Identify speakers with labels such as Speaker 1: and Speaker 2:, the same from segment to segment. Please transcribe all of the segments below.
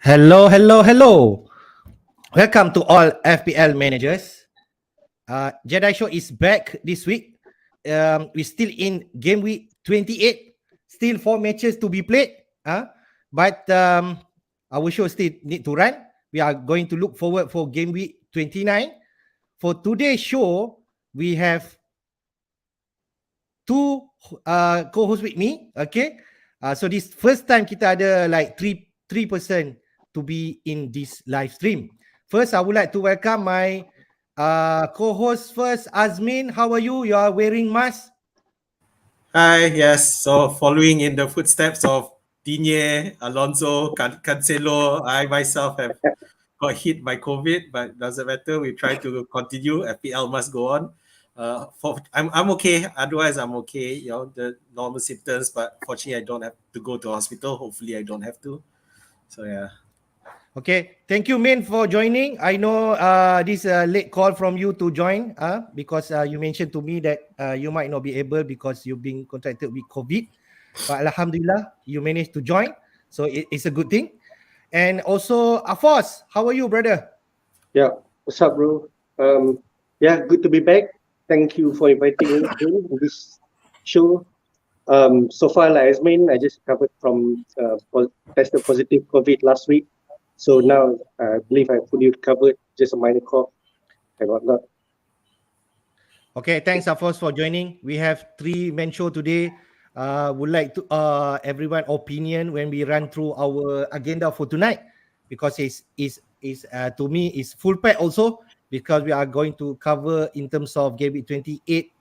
Speaker 1: Hello, hello, hello. Welcome to all FPL managers. Jedi Show is back this week. We're still in Gameweek 28. Still 4 matches to be played. But our show still need to run. We are going to look forward for Gameweek 29. For today's show, we have two co-hosts with me. Okay. So this first time kita ada like three person to be in this live stream. First, I would like to welcome my co-host first, Azmin. How are you? You are wearing mask?
Speaker 2: Hi, yes. So following in the footsteps of Digne, Alonso, Cancelo, I myself have got hit by COVID, but doesn't matter. We try to continue. FPL must go on. I'm okay. Otherwise, I'm okay. You know, the normal symptoms, but fortunately, I don't have to go to hospital. Hopefully, I don't have to. So yeah.
Speaker 1: Okay, thank you, Min, for joining. I know this late call from you to join because you mentioned to me that you might not be able because you've been contracted with COVID. But Alhamdulillah, you managed to join. So it's a good thing. And also, Afos, how are you, brother?
Speaker 3: Yeah, what's up, bro? Yeah, good to be back. Thank you for inviting me to this show. So far, like Asmin, I just recovered from tested positive COVID last week. So now I believe I fully recovered, just a minor cough and whatnot.
Speaker 1: Okay, thanks, Afos, for joining. We have 3-man show today. Would like to everyone opinion when we run through our agenda for tonight because it's to me is full pack also because we are going to cover in terms of Game Week 28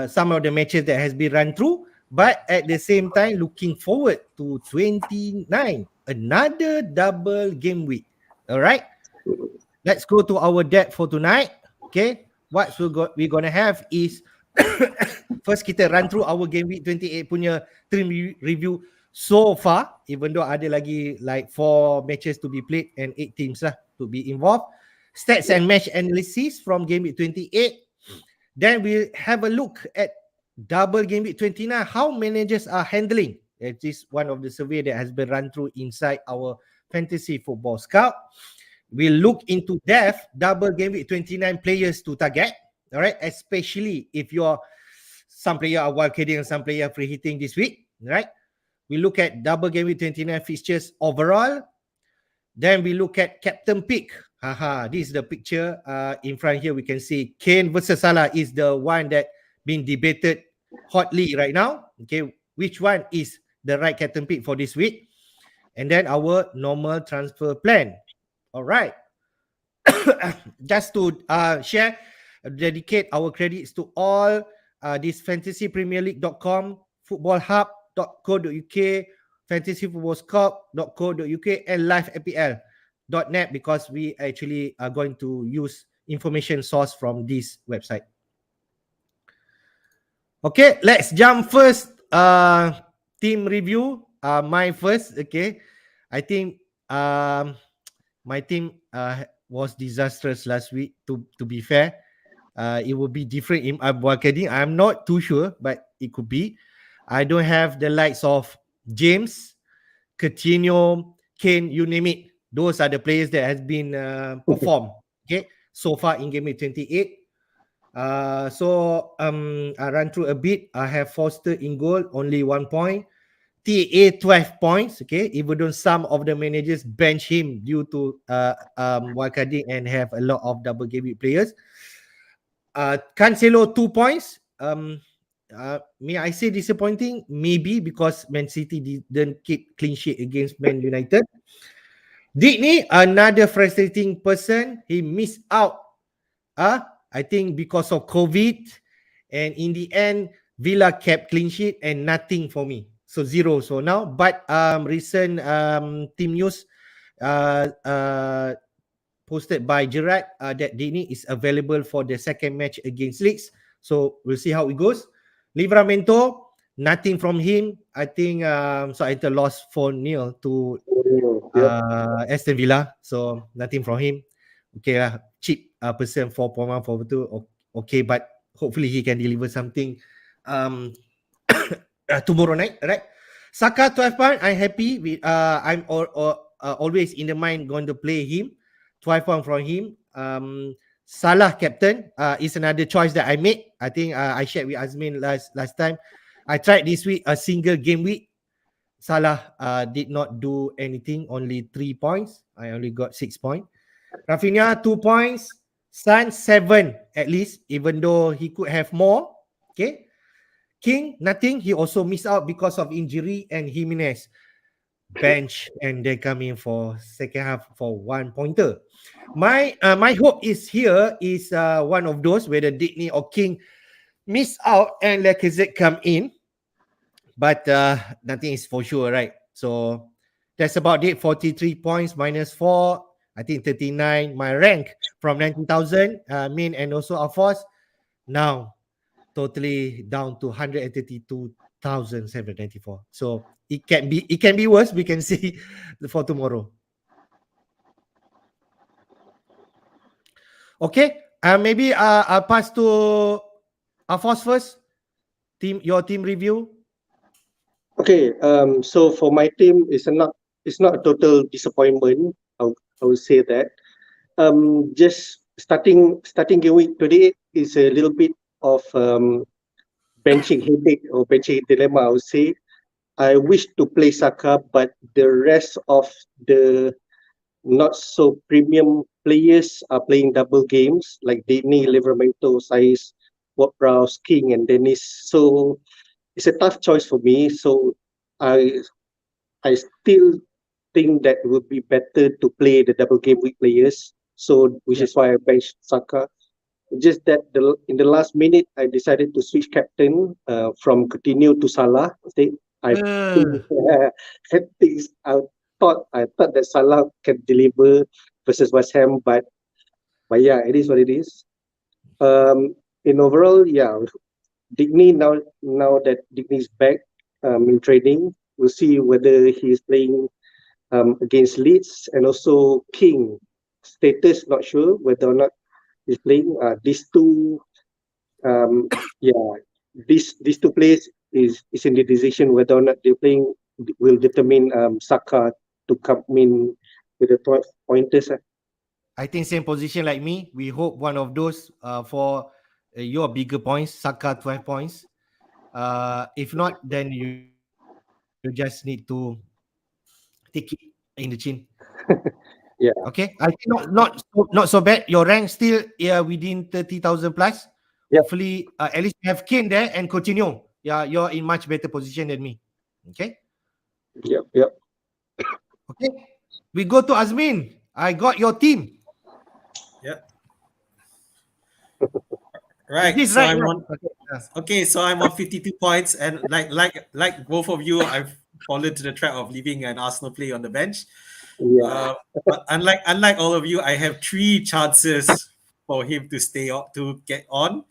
Speaker 1: some of the matches that has been run through, but at the same time looking forward to 29, another double game week. All right, let's go to our deck for tonight. Okay, what we're gonna have is first kita run through our Game Week 28 punya team review so far, even though ada lagi like 4 matches to be played and 8 teams lah to be involved. Stats and match analysis from Game Week 28. Then we'll have a look at double Game Week 29, how managers are handling. It is one of the survey that has been run through inside our Fantasy Football Scout. We'll look into depth double Game Week 29 players to target. All right, especially if you're some player are wild carding and some player are free hitting this week. Right, we look at double Game Week 29 fixtures overall. Then we look at captain pick. This is the picture in front here. We can see Kane versus Salah is the one that being debated hotly right now. Okay, which one is the right captain pick for this week? And then our normal transfer plan. All right. Just to share, dedicate our credits to all this fantasypremierleague.com, footballhub.co.uk, fantasyfootballscout.co.uk, and livefpl.net because we actually are going to use information source from this website. Okay, let's jump first. Team review. My first. Okay, I think my team was disastrous last week. To be fair, it will be different in Abwakading. I'm not too sure, but it could be. I don't have the likes of James, Coutinho, Kane, you name it. Those are the players that has been performed. Okay, so far in Game Week 28. I run through a bit. I have Foster in goal, only 1 point. TA 12 points. Okay, even though some of the managers bench him due to wildcarding and have a lot of double game week players. Cancelo 2 points. May I say disappointing? Maybe because Man City didn't keep clean sheet against Man United. Digne, another frustrating person. He missed out. I think because of COVID. And in the end, Villa kept clean sheet and nothing for me. So 0. So now, but recent team news posted by Gerard that Digne is available for the second match against Leeds. So we'll see how it goes. Livramento, nothing from him. I think Inter lost 4-0 to Aston Villa. So nothing from him. Okay lah, cheap person 4.1, 4.2. Okay, but hopefully he can deliver something tomorrow night, right? Saka 12 points. I'm happy with I'm always in the mind going to play him. 12 points from him. Salah captain is another choice that I made. I think I shared with Azmin last time. I tried this week a single game week. Salah did not do anything, only 3 points. I only got 6 points. Rafinha 2 points. Son 7 at least, even though he could have more. Okay. King nothing. He also missed out because of injury, and Jimenez bench, and they come in for second half for 1 pointer. My hope is here is one of those whether Digney or King miss out and Lacazette come in, but nothing is for sure, right? So that's about it. 43 points minus 4, I think 39. My rank from 90,000 main and also Alphonse now totally down to 132,794. So it can be worse. We can see for tomorrow. Okay. Maybe I'll pass to Alphonse first. Your team review.
Speaker 3: Okay. So for my team, it's not a total disappointment. I would say that. Just starting game week today is a little bit of benching headache or benching dilemma, I would say. I wish to play Saka, but the rest of the not so premium players are playing double games like Disney, Livramento, Saiz, Ward-Prowse, King, and Dennis. So it's a tough choice for me. So I still think that it would be better to play the double game week players. So which is why I benched Saka. Just that in the last minute, I decided to switch captain from Coutinho to Salah. I think I thought that Salah can deliver versus West Ham, but yeah, it is what it is. In overall, yeah, Digney now that Digney is back in training, we'll see whether he is playing against Leeds, and also King status not sure whether or not he's playing. These two these two players is in the decision whether or not they're playing will determine Saka to come in with the 12 pointers.
Speaker 1: I think same position like me. We hope one of those for your bigger points, Saka 12 points. If not, then you just need to take it in the chin.
Speaker 3: Yeah.
Speaker 1: Okay. I think not so bad. Your rank still within 30,000 plus.
Speaker 3: Yep.
Speaker 1: Hopefully, at least you have Kane there and Coutinho. Yeah, you're in much better position than me. Okay.
Speaker 3: Yep.
Speaker 1: Okay. We go to Azmin. I got your team.
Speaker 2: Yep. Right.
Speaker 1: Is this
Speaker 2: So
Speaker 1: right?
Speaker 2: I'm on. Okay, so I'm on 52 points, and like both of you, I've fallen to the trap of leaving an Arsenal player on the bench.
Speaker 3: Yeah.
Speaker 2: But unlike all of you, I have 3 chances for him to stay on, to get on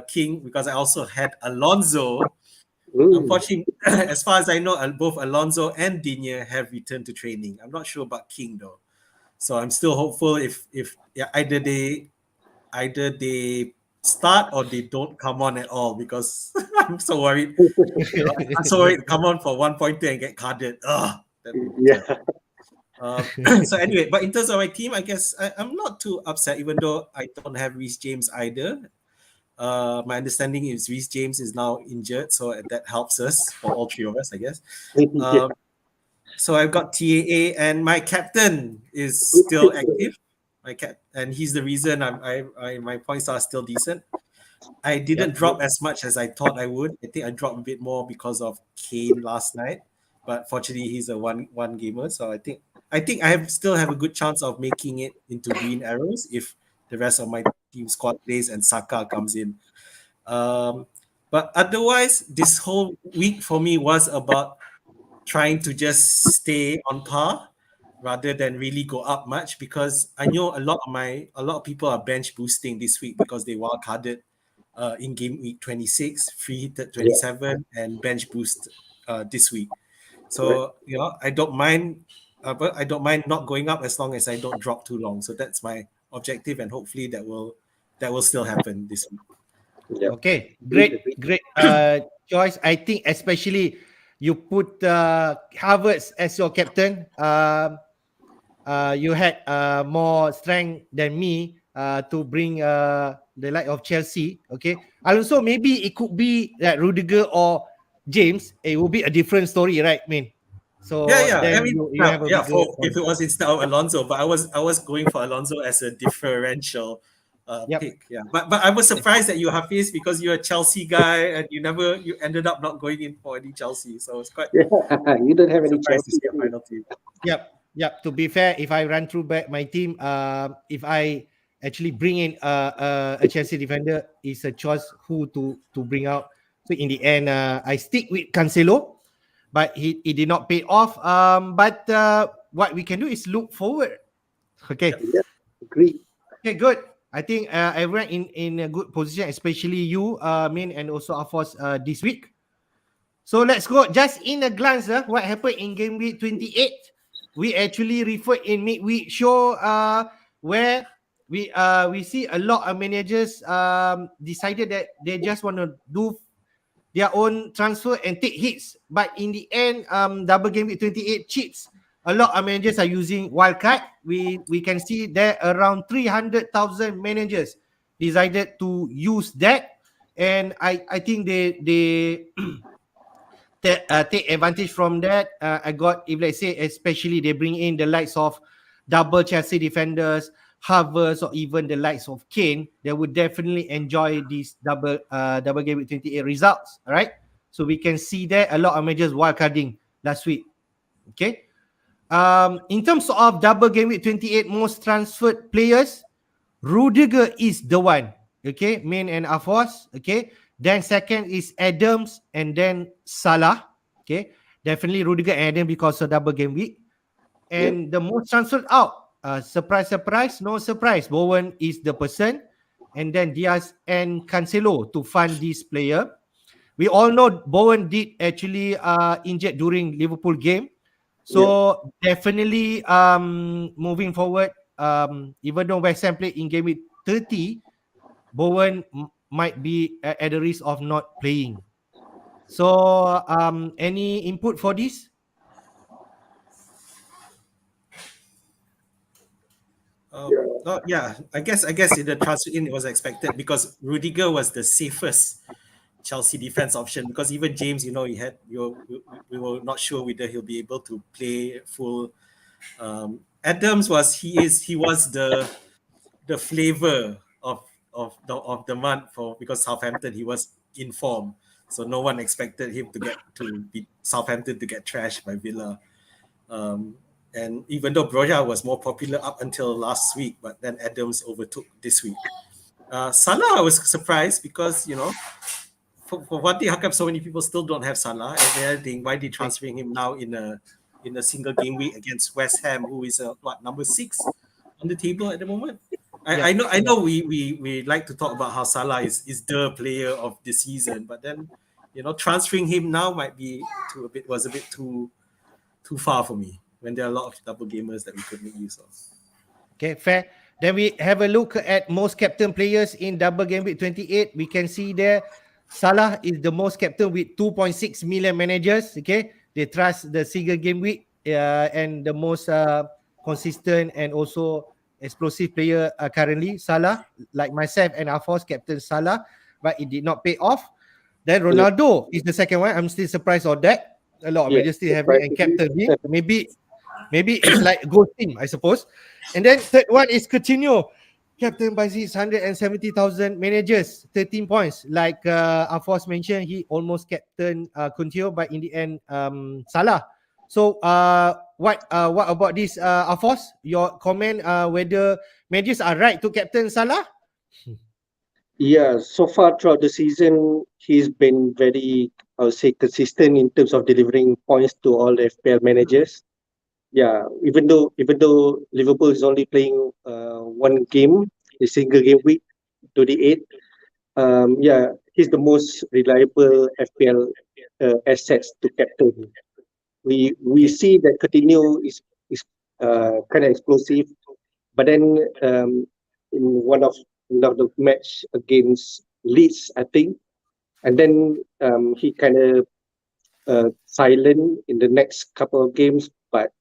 Speaker 2: King, because I also had Alonso. Unfortunately, as far as I know, both Alonso and Digne have returned to training. I'm not sure about King though, so I'm still hopeful if either they start or they don't come on at all, because I'm so worried. I'm so worried come on for 1 pointer and get carded.
Speaker 3: Yeah.
Speaker 2: So anyway, but in terms of my team, I guess I'm not too upset, even though I don't have Reece James either. My understanding is Reece James is now injured, so that helps us for all 3 of us, I guess.
Speaker 3: Yeah.
Speaker 2: So I've got TAA, and my captain is still active. And he's the reason my points are still decent. I didn't drop as much as I thought I would. I think I dropped a bit more because of Kane last night, but fortunately he's a one gamer, so I think I still have a good chance of making it into green arrows if the rest of my team squad plays and Saka comes in. But otherwise, this whole week for me was about trying to just stay on par rather than really go up much, because I know a lot of people are bench boosting this week because they wild carded in game week 26, free hit 27, and bench boost this week. So I don't mind, but I don't mind not going up as long as I don't drop too long. So that's my objective, and hopefully that will still happen this week.
Speaker 3: Yeah.
Speaker 1: Okay, great choice. I think especially you put Havertz as your captain. you had more strength than me to bring the like of Chelsea. Okay, Alonso, maybe it could be like Rudiger or James. It will be a different story, right? I mean,
Speaker 2: Yeah,
Speaker 1: so
Speaker 2: yeah. I
Speaker 1: then
Speaker 2: mean,
Speaker 1: you have a
Speaker 2: yeah.
Speaker 1: bigger
Speaker 2: For if
Speaker 1: point.
Speaker 2: it was instead of Alonso, but I was going for Alonso as a differential
Speaker 1: Yep.
Speaker 2: pick. Yeah, but I was surprised that you Hafiz because you're a Chelsea guy and you ended up not going in for any Chelsea. So it's quite
Speaker 3: Yeah, you don't have any
Speaker 2: surprised to
Speaker 3: Chelsea.
Speaker 2: see a final team.
Speaker 1: Yep. Yep. To be fair, if I run through back my team, if I actually bring in a Chelsea defender, is a choice who to bring out. So in the end, I stick with Cancelo, but he did not pay off. But what we can do is look forward. Okay.
Speaker 2: Yep.
Speaker 3: Yeah, agree.
Speaker 1: Okay. Good. I think everyone in a good position, especially you, Min, and also Afos this week. So let's go. Just in a glance, what happened in game week 28? We actually referred in midweek show where we see a lot of managers decided that they just want to do their own transfer and take hits. But in the end, double game week 28 cheats. A lot of managers are using wildcard. We can see there around 300,000 managers decided to use that. And I think they take advantage from that. I got, if let's say, especially they bring in the likes of double Chelsea defenders, Havertz, or even the likes of Kane, they would definitely enjoy these double game with 28 results. All right. So we can see there a lot of managers wildcarding last week. Okay. In terms of double game with 28 most transferred players, Rudiger is the one. Okay. Main and Afos. Okay. Then second is Adams and then Salah. Okay. Definitely Rudiger and Adams because of double game week. And the most transferred out, surprise, surprise, no surprise. Bowen is the person. And then Diaz and Cancelo to fund this player. We all know Bowen did actually injured during Liverpool game. So definitely moving forward, even though West Ham played in game week 30, Bowen might be at the risk of not playing. So any input for this?
Speaker 2: Yeah, I guess in the transfer in it was expected because Rudiger was the safest Chelsea defense option because even James, we were not sure whether he'll be able to play full. Adams was the flavor of the month for because Southampton he was in form, so no one expected him to be Southampton to get trashed by Villa. And even though Broja was more popular up until last week, but then Adams overtook this week. Salah, I was surprised because for one thing, how come so many people still don't have Salah? And the other thing, why they transferring him now in a single game week against West Ham, who is number 6 on the table at the moment? I know we like to talk about how Salah is the player of the season, but then transferring him now might be was a bit too far for me when there are a lot of double gamers that we could make use of.
Speaker 1: Okay, fair. Then we have a look at most captain players in double game week 28. We can see there Salah is the most captain with 2.6 million managers. Okay, they trust the single game week and the most consistent and also explosive player currently Salah. Like myself and Afos, captain Salah, but it did not pay off. Then Ronaldo is the second one. I'm still surprised on that. A lot of managers still having and captain him. Maybe it's like a gold team, I suppose. And then third one is Coutinho, captain by 670,000 managers, 13 points. Like Afos mentioned, he almost captain Coutinho, but in the end, Salah. So what about this, Afos? Your comment whether managers are right to captain Salah?
Speaker 3: Yeah, so far throughout the season, he's been very, I would say, consistent in terms of delivering points to all the FPL managers. Yeah, even though Liverpool is only playing one game, a single game week, 28. Yeah, he's the most reliable FPL assets to captain. We see that Coutinho is kind of explosive, but then in one of the match against Leeds, I think, and then he kind of silent in the next couple of games, but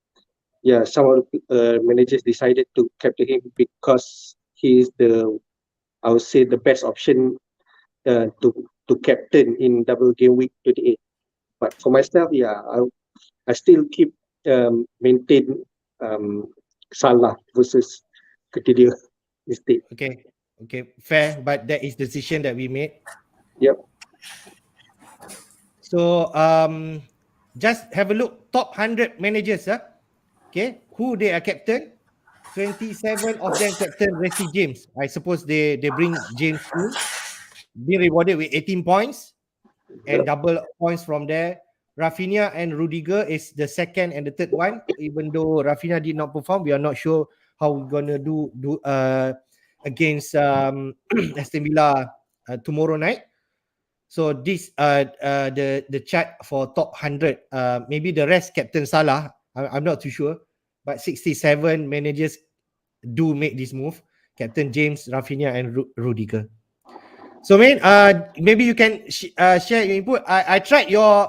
Speaker 3: some of the managers decided to captain him because he is I would say, the best option to captain in double game week 28. But for myself, I still keep maintain Salah versus Coutinho instead.
Speaker 1: Okay, fair, but that is the decision that we made.
Speaker 3: Yep.
Speaker 1: So just have a look, top 100 managers, okay, who they are captain. 27 of them captain Reece James. I suppose they bring James in, be rewarded with 18 points and double points from there. Rafinha and Rudiger is the second and the third one. Even though Rafinha did not perform, we are not sure how we're gonna do against Aston Villa tomorrow night. So this the chart for top 100. Maybe the rest Captain Salah. I'm not too sure, but 67 managers do make this move. Captain James, Rafinha, and Rudiger. So, man, maybe you can share your input. I tried your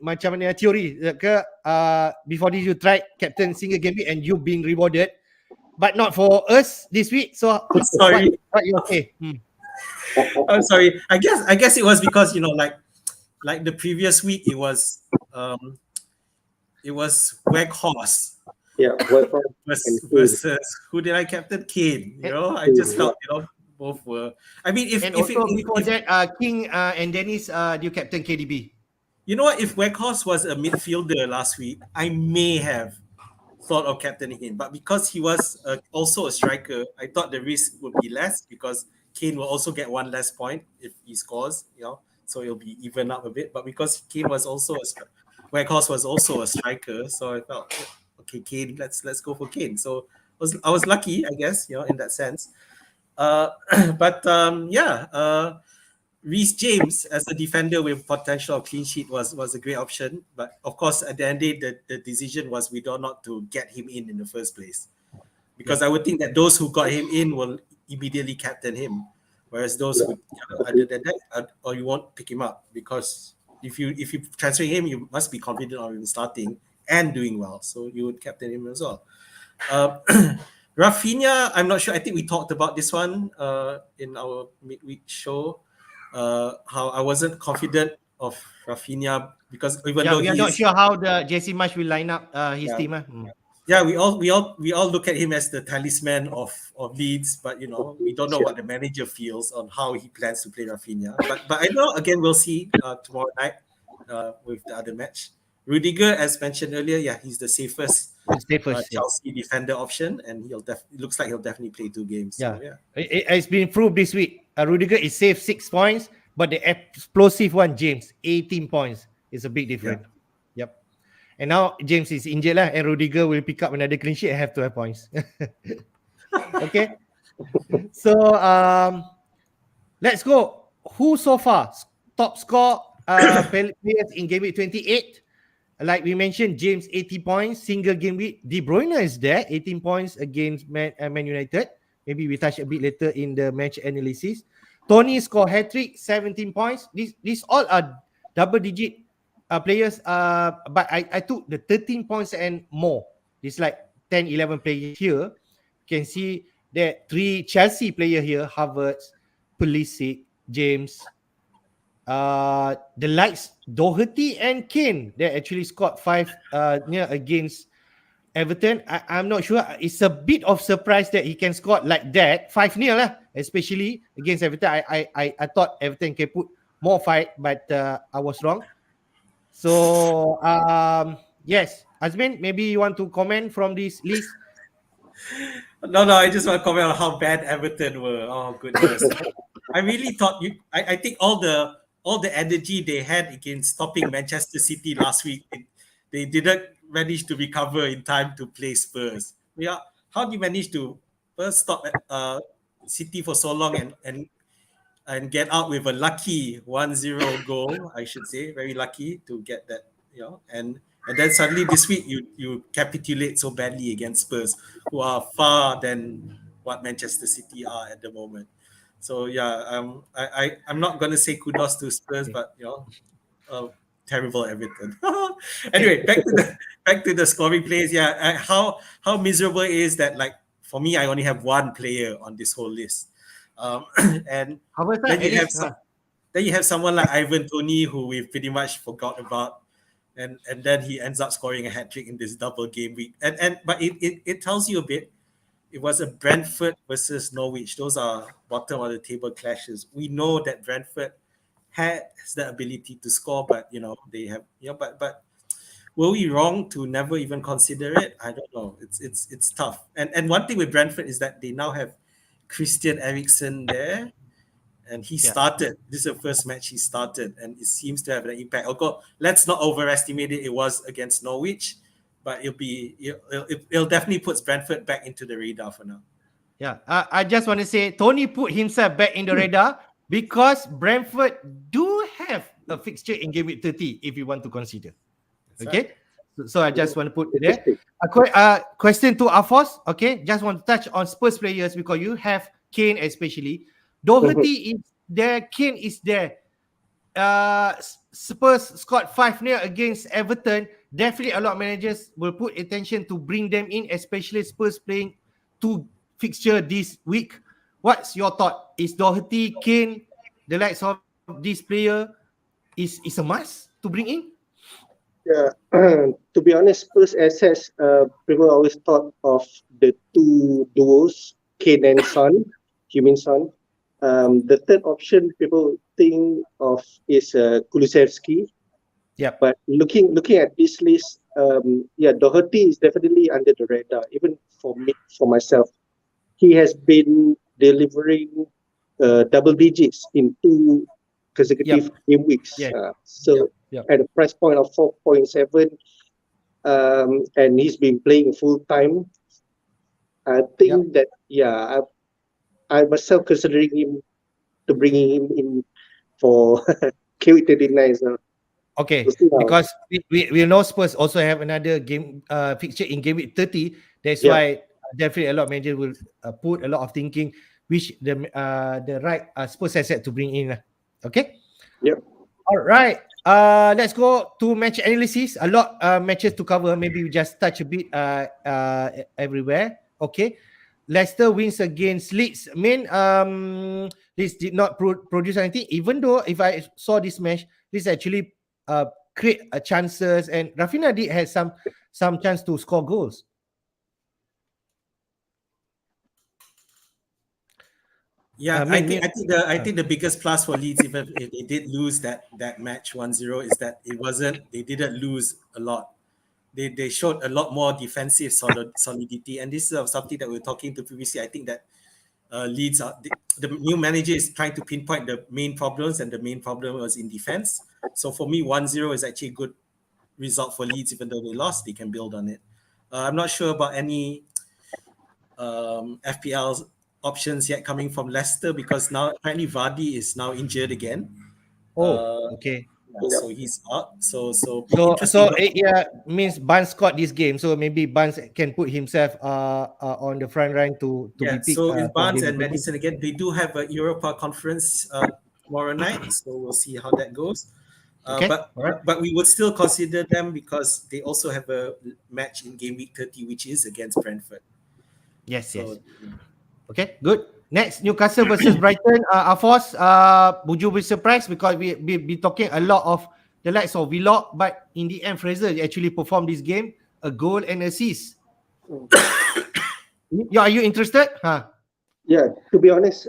Speaker 1: macam mana theory ke before this you tried captain single game week and you being rewarded, but not for us this week. So
Speaker 2: Sorry.
Speaker 1: what you say?
Speaker 2: I'm sorry. I guess it was because like the previous week it was Weghorst
Speaker 3: Yeah, welcome.
Speaker 2: versus who did I captain? Kane. I just felt both were. I mean, if
Speaker 1: And
Speaker 2: if,
Speaker 1: also
Speaker 2: it,
Speaker 1: before
Speaker 2: if
Speaker 1: that, King and Dennis, you captain KDB.
Speaker 2: you know what, if Weghorst was a midfielder last week, I may have thought of captaining him, but because he was also a striker, I thought the risk would be less because Kane will also get one less point if he scores, so it'll be even up a bit. But because Kane was also Weghorst was also a striker, so I felt, okay, Kane, let's go for Kane. So I was lucky, I guess, in that sense. But Reece James as a defender with potential of clean sheet was a great option. But of course, at the end of the day, the decision was we don't not to get him in the first place. Because I would think that those who got him in will immediately captain him. Whereas those who, other than that, or you won't pick him up. Because if you transfer him, you must be confident of him starting and doing well. So you would captain him as well. Rafinha, I'm not sure. I think we talked about this one in our midweek show. How I wasn't confident of Rafinha because even though
Speaker 1: we are not sure how the Jesse Marsh will line up his team.
Speaker 2: Yeah, we all look at him as the talisman of Leeds, but we don't know what the manager feels on how he plans to play Rafinha. But I know again we'll see tomorrow night with the other match. Rudiger, as mentioned earlier, he's the safest Chelsea defender option, and looks like he'll definitely play 2 games.
Speaker 1: Yeah,
Speaker 2: so,
Speaker 1: it's been proved this week. Rudiger is saved 6 points, but the explosive one, James, 18 points. It's a big difference. Yep. And now James is injured and Rudiger will pick up another clean sheet and have 12 points. Okay. So let's go. Who so far top score players in game week 28? Like we mentioned, James 80 points, single game week. De Bruyne is there, 18 points against Man United. Maybe we touch a bit later in the match analysis. Tony scored hat-trick, 17 points. These all are double-digit players. But I took the 13 points and more. It's like 10, 11 players here. You can see that 3 Chelsea players here, Havertz, Pulisic, James, the likes Doherty and Kane, they actually scored 5 against Everton. I'm not sure. It's a bit of surprise that he can score like that 5-0 especially against Everton. I thought Everton can put more fight, but I was wrong. So yes, Azmin, maybe you want to comment from this list?
Speaker 2: No, I just want to comment on how bad Everton were. Oh goodness. I really thought I think all the energy they had against stopping Manchester City last week, they didn't manage to recover in time to play Spurs. How do you manage to first stop City for so long and get out with a lucky 1-0 goal, I should say, very lucky to get that, and then suddenly this week you capitulate so badly against Spurs, who are far than what Manchester City are at the moment. So I'm not going to say kudos to Spurs, but terrible Everton. Anyway, back to the scoring plays. Yeah, how miserable it is that, like, for me, I only have one player on this whole list, and
Speaker 1: How was that,
Speaker 2: then you have
Speaker 1: Alex?
Speaker 2: then you have someone like Ivan Toney, who we've pretty much forgot about, and then he ends up scoring a hat trick in this double game week. But it tells you a bit. It was a Brentford versus Norwich. Those are bottom of the table clashes. We know that Brentford has the ability to score, but they have but were we wrong to never even consider it? I don't know. It's tough. And one thing with Brentford is that they now have Christian Eriksen there, and he
Speaker 1: Yeah.
Speaker 2: started. This is the first match he started, and it seems to have an impact. Although let's not overestimate it. It was against Norwich, but it'll definitely puts Brentford back into the radar for now.
Speaker 1: Yeah, I just want to say Tony put himself back in the radar because Brentford do have a fixture in game week 30 if you want to consider.
Speaker 2: That's
Speaker 1: Okay, so I just want to put it there.
Speaker 3: Interesting.
Speaker 1: Question to Afos. Okay, just want to touch on Spurs players because you have Kane especially. Doherty is there, Kane is there. Spurs scored 5-0 against Everton. Definitely a lot of managers will put attention to bring them in, especially Spurs playing two fixture this week. What's your thought? Is Doherty, Kane, the likes of this player is a must to bring in?
Speaker 3: Yeah, to be honest, Spurs assets, people always thought of the two duos, Kane and Son, Heung-min Son. The third option people think of is Kulusevski.
Speaker 1: Yeah.
Speaker 3: But looking at this list, Doherty is definitely under the radar. Even for me, for myself, he has been delivering double digits in two consecutive game weeks.
Speaker 1: Yeah.
Speaker 3: At a price point of 4.7, and he's been playing full time. I think that I myself considering him to bringing him in for K39. So
Speaker 1: Okay,
Speaker 3: we'll see how.
Speaker 1: because we know Spurs also have another game fixture in game week 30. That's
Speaker 3: Yeah.
Speaker 1: why definitely a lot of managers will put a lot of thinking which the right Spurs asset to bring in. Okay.
Speaker 3: Yep.
Speaker 1: All right. Let's go to match analysis. A lot matches to cover. Maybe we just touch a bit everywhere. Okay. Leicester wins against Leeds. Leeds did not produce anything. Even though if I saw this match, Leeds actually create chances, and Rafinha did have some chance to score goals.
Speaker 2: Yeah, I think the biggest plus for Leeds, even if they did lose that match 1-0, is that they didn't lose a lot. They showed a lot more defensive solidity, and this is something that we were talking to previously. I think that Leeds the new manager is trying to pinpoint the main problems, and the main problem was in defense. So for me, 1-0 is actually a good result for Leeds. Even though they lost, they can build on it. I'm not sure about any FPL options yet coming from Leicester, because now apparently Vardy is now injured again.
Speaker 1: Okay.
Speaker 2: So he's out. So interesting.
Speaker 1: Means Barnes scored this game, so maybe Barnes can put himself on the front line to be picked.
Speaker 2: So in Barnes and Madison again, they do have a Europa Conference tomorrow night, so we'll see how that goes. But we would still consider them because they also have a match in game week 30, which is against Brentford.
Speaker 1: Yes. Okay, good. Next, Newcastle versus Brighton. Afos, would you be surprised? Because we be talking a lot of the likes of Vlog, but in the end, Fraser actually performed this game, a goal and assist. Are you interested?
Speaker 3: Yeah, to be honest,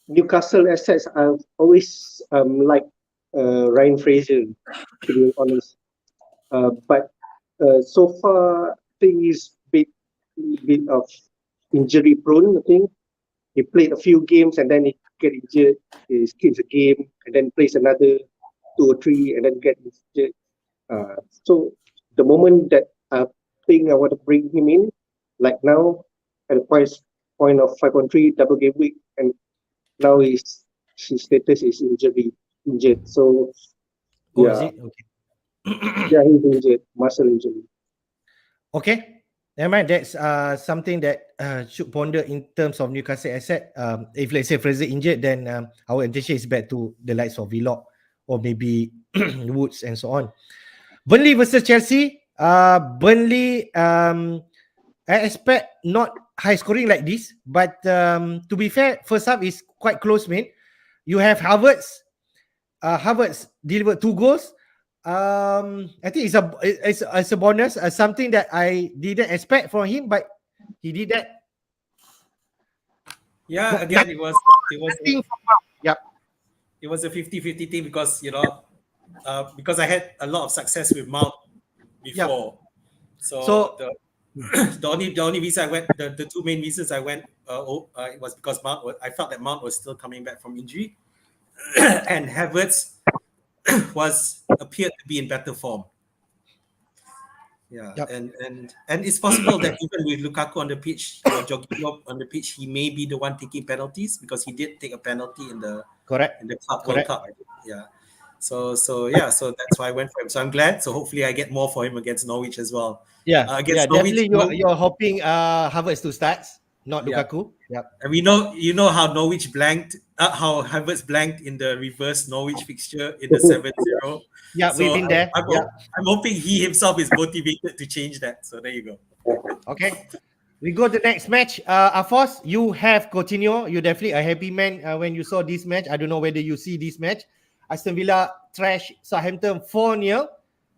Speaker 3: Newcastle assets, I've always liked Ryan Fraser, to be honest. But so far, I think he's bit of injury prone. I think he played a few games and then he get injured. He skips a game and then plays another 2 or 3 and then get injured. So the moment that I think I want to bring him in, like now at a price point of 5.3 double game week, and now his status is injured. So
Speaker 1: Is it? Okay.
Speaker 3: Yeah, he's injured, muscle injury.
Speaker 1: Okay. Never mind. That's something that should ponder in terms of Newcastle asset. If let's say Fraser injured, then our attention is back to the likes of Vlog. or maybe Woods and so on. Burnley versus Chelsea. Burnley, I expect not high scoring like this, but to be fair, first half is quite close, mate. You have Havertz. Havertz delivered 2 goals. I think it's a bonus, something that I didn't expect from him, but he did that.
Speaker 2: Yeah, again, it was
Speaker 1: Yep.
Speaker 2: it was a 50-50 thing because because I had a lot of success with Mount before. So the the only reason I went, the two main reasons I went it was because I felt that Mount was still coming back from injury, and Havertz appeared to be in better form. Yeah,
Speaker 1: Yep.
Speaker 2: and it's possible that even with Lukaku on the pitch, Jorginho on the pitch, he may be the one taking penalties because he did take a penalty in the
Speaker 1: Correct.
Speaker 2: Club World Cup. Yeah. So that's why I went for him. So I'm glad. So hopefully I get more for him against Norwich as well.
Speaker 1: Yeah,
Speaker 2: Against Norwich,
Speaker 1: definitely. You're hoping Havertz to start, not Lukaku. Yep.
Speaker 2: And you know how Norwich blanked, how Havertz blanked in the reverse Norwich fixture in the 7-0.
Speaker 1: Yeah, we've been there.
Speaker 2: I'm hoping he himself is motivated to change that. So there you go.
Speaker 1: Okay. We go to the next match. Afos, you have Coutinho. You're definitely a happy man when you saw this match. I don't know whether you see this match. Aston Villa trash Southampton 4-0.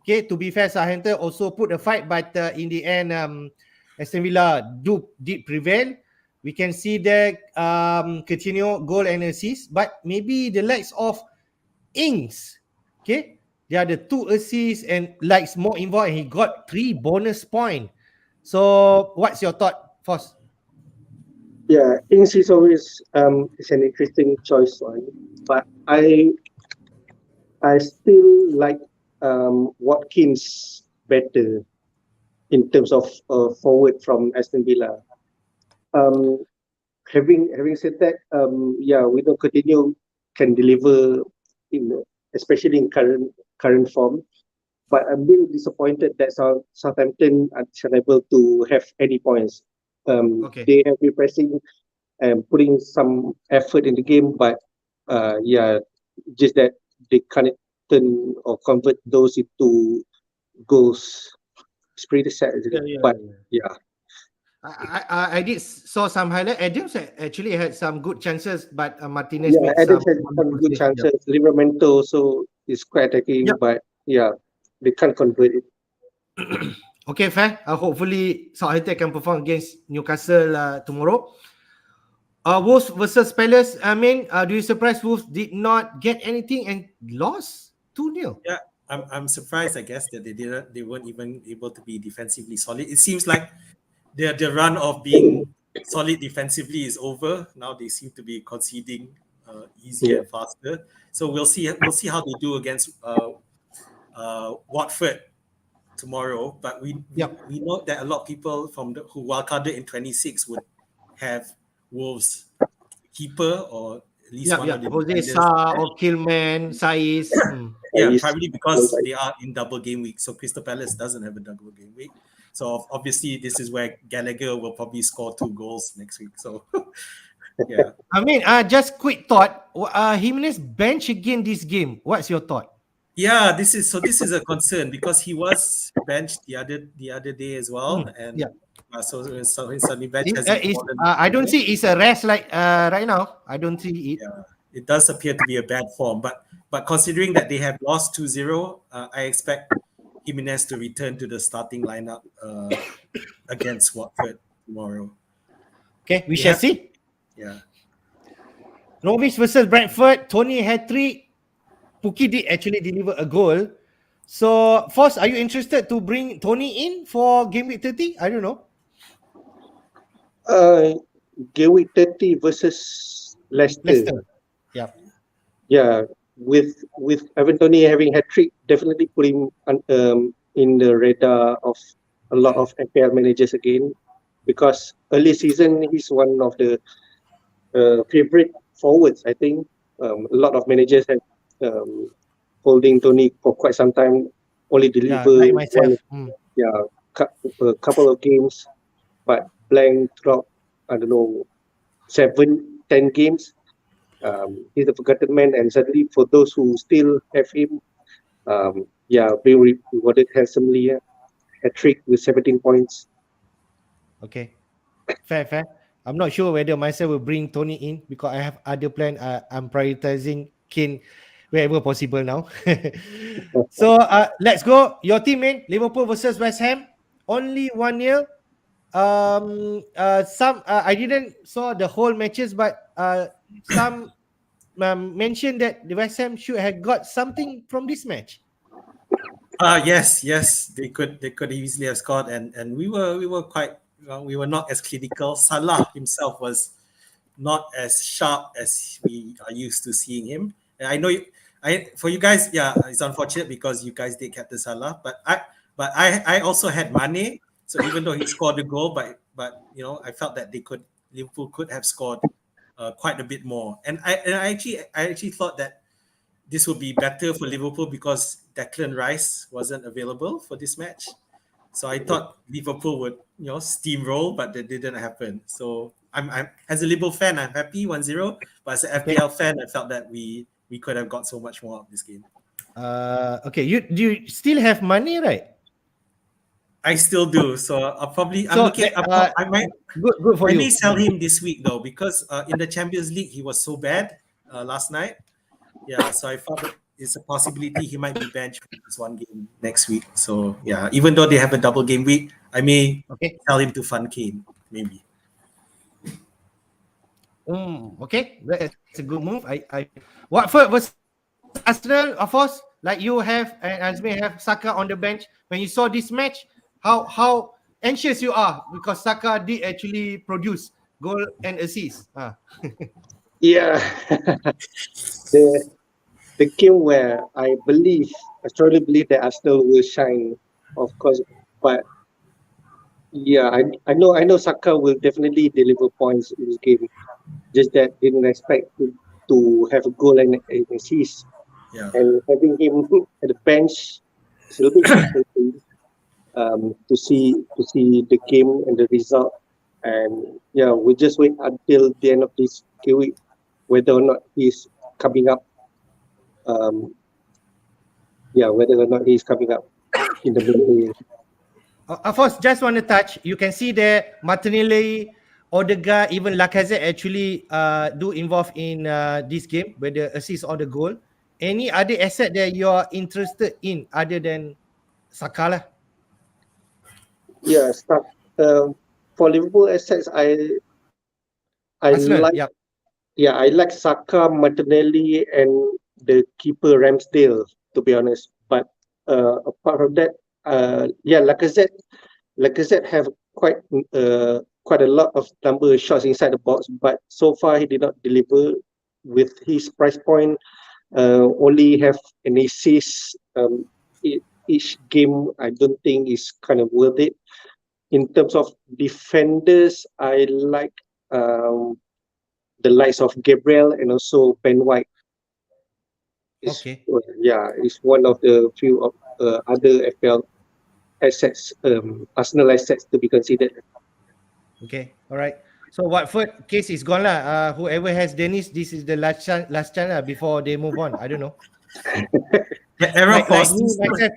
Speaker 1: Okay, to be fair, Southampton also put a fight, but in the end, Aston Villa did prevail. We can see the Coutinho goal and assist, but maybe the likes of Ings, okay, they are the 2 assists and likes more involved, and he got 3 bonus points. So, what's your thought, Foss?
Speaker 3: Yeah, Ings is always is an interesting choice one, but I still like Watkins better in terms of forward from Aston Villa. Having said that, we know Coutinho can deliver especially in current form. But I'm really disappointed that Southampton are unable to have any points. They have been pressing and putting some effort in the game, but just that they can't turn or convert those into goals. It's pretty sad, isn't it? But
Speaker 1: I did saw some highlight. Adams actually had some good chances, but Martinez made
Speaker 3: Adams
Speaker 1: some
Speaker 3: had some good chances. Livramento also is quite attacking, but they can't convert it.
Speaker 1: Okay, fair. Hopefully Southampton can perform against Newcastle tomorrow. Wolves versus Palace. I mean, do you surprised Wolves did not get anything and lost 2-0?
Speaker 2: Yeah, I'm surprised. I guess that they weren't even able to be defensively solid. It seems like the run of being solid defensively is over. Now they seem to be conceding easier and faster. So we'll see how they do against Watford tomorrow. But we know that a lot of people who wildcarded in 26 would have Wolves keeper or at least one of the
Speaker 1: Jose
Speaker 2: defenders.
Speaker 1: Sa or Kilman, Saiz.
Speaker 2: Probably because they are in double game week. So Crystal Palace doesn't have a double game week. So obviously this is where Gallagher will probably score 2 goals next week. So yeah.
Speaker 1: I mean, just quick thought. Jimenez bench again this game. What's your thought?
Speaker 2: Yeah, this is a concern because he was benched the other day as well, and so his suddenly bench has
Speaker 1: I don't see it's a rest like right now. I don't see it.
Speaker 2: Yeah, it does appear to be a bad form, but considering that they have lost 2-0, I expect Jimenez to return to the starting lineup against Watford tomorrow.
Speaker 1: Okay, we shall see.
Speaker 2: Yeah.
Speaker 1: Norwich versus Brentford. Tony hat-trick. Pukki did actually deliver a goal. So, Foss, are you interested to bring Tony in for game week 30? I don't know.
Speaker 3: Game week 30 versus Leicester.
Speaker 1: Yeah.
Speaker 3: Yeah, with Evan Tony having hat-trick, definitely put him in the radar of a lot of FPL managers again, because early season he's one of the favorite forwards. I think a lot of managers have holding Tony for quite some time, only deliver
Speaker 1: like myself.
Speaker 3: A couple of games, but blank throughout, I don't know, 7-10 games. He's a forgotten man, and suddenly for those who still have him, being rewarded handsomely. A trick with 17 points.
Speaker 1: Okay, fair. I'm not sure whether myself will bring Tony in because I have other plan. I'm prioritizing Kane wherever possible now. So let's go. Your team, man. Liverpool versus West Ham. Only 1-0. Some I didn't saw the whole matches, but some mentioned that the West Ham should have got something from this match.
Speaker 2: Yes, they could easily have scored, and we were quite, we were not as clinical. Salah himself was not as sharp as we are used to seeing him. And I know for you guys, yeah, it's unfortunate because you guys did captain Salah, but I also had Mane. So even though he scored the goal, but I felt that Liverpool could have scored quite a bit more. And I actually thought that this would be better for Liverpool because Declan Rice wasn't available for this match. So I thought Liverpool would, steamroll, but that didn't happen. So I'm as a Liverpool fan, I'm happy 1-0. But as an FPL fan, I felt that we could have got so much more out of this game.
Speaker 1: Okay, you still have money, right?
Speaker 2: I still do. So I'll probably I might
Speaker 1: good for
Speaker 2: I
Speaker 1: you.
Speaker 2: may sell him this week though, because in the Champions League he was so bad last night. Yeah, so I thought that it's a possibility he might be benched for this one game next week. So yeah, even though they have a double game week, I may tell him to fund Kane, maybe.
Speaker 1: Okay, that's a good move. Watford versus Arsenal, of course, like you have and Azmi have Saka on the bench. When you saw this match, how anxious you are because Saka did actually produce goal and assist.
Speaker 3: Yeah, the game where I strongly believe that Arsenal will shine, of course. But yeah, I know Saka will definitely deliver points in this game. Just that didn't expect to have a goal and an assist.
Speaker 2: Yeah.
Speaker 3: And having him at the bench is a little bit frustrating to see the game and the result. And yeah, we just wait until the end of this week whether or not he's coming up. Whether or not he's coming up in the middle.
Speaker 1: Of course, just want to touch. You can see there Martinelli, Odegaard, even Lacazette actually do involve in this game, whether assist or the goal. Any other asset that you are interested in other than Saka lah?
Speaker 3: Yeah, for Liverpool assets, I
Speaker 1: Arsenal,
Speaker 3: like.
Speaker 1: yeah.
Speaker 3: Yeah, I like Saka, Martinelli, and the keeper Ramsdale, to be honest. But apart from that, Lacazette have quite a lot of number of shots inside the box, but so far he did not deliver with his price point. Only have an assist each game. I don't think is kind of worth it. In terms of defenders, I like the likes of Gabriel and also Ben White. It's one of the few of other FPL assets, Arsenal assets to be considered.
Speaker 1: Okay, all right. So Watford case is gone lah. Whoever has Dennis, this is the last chance before they move on. I don't know. Myself,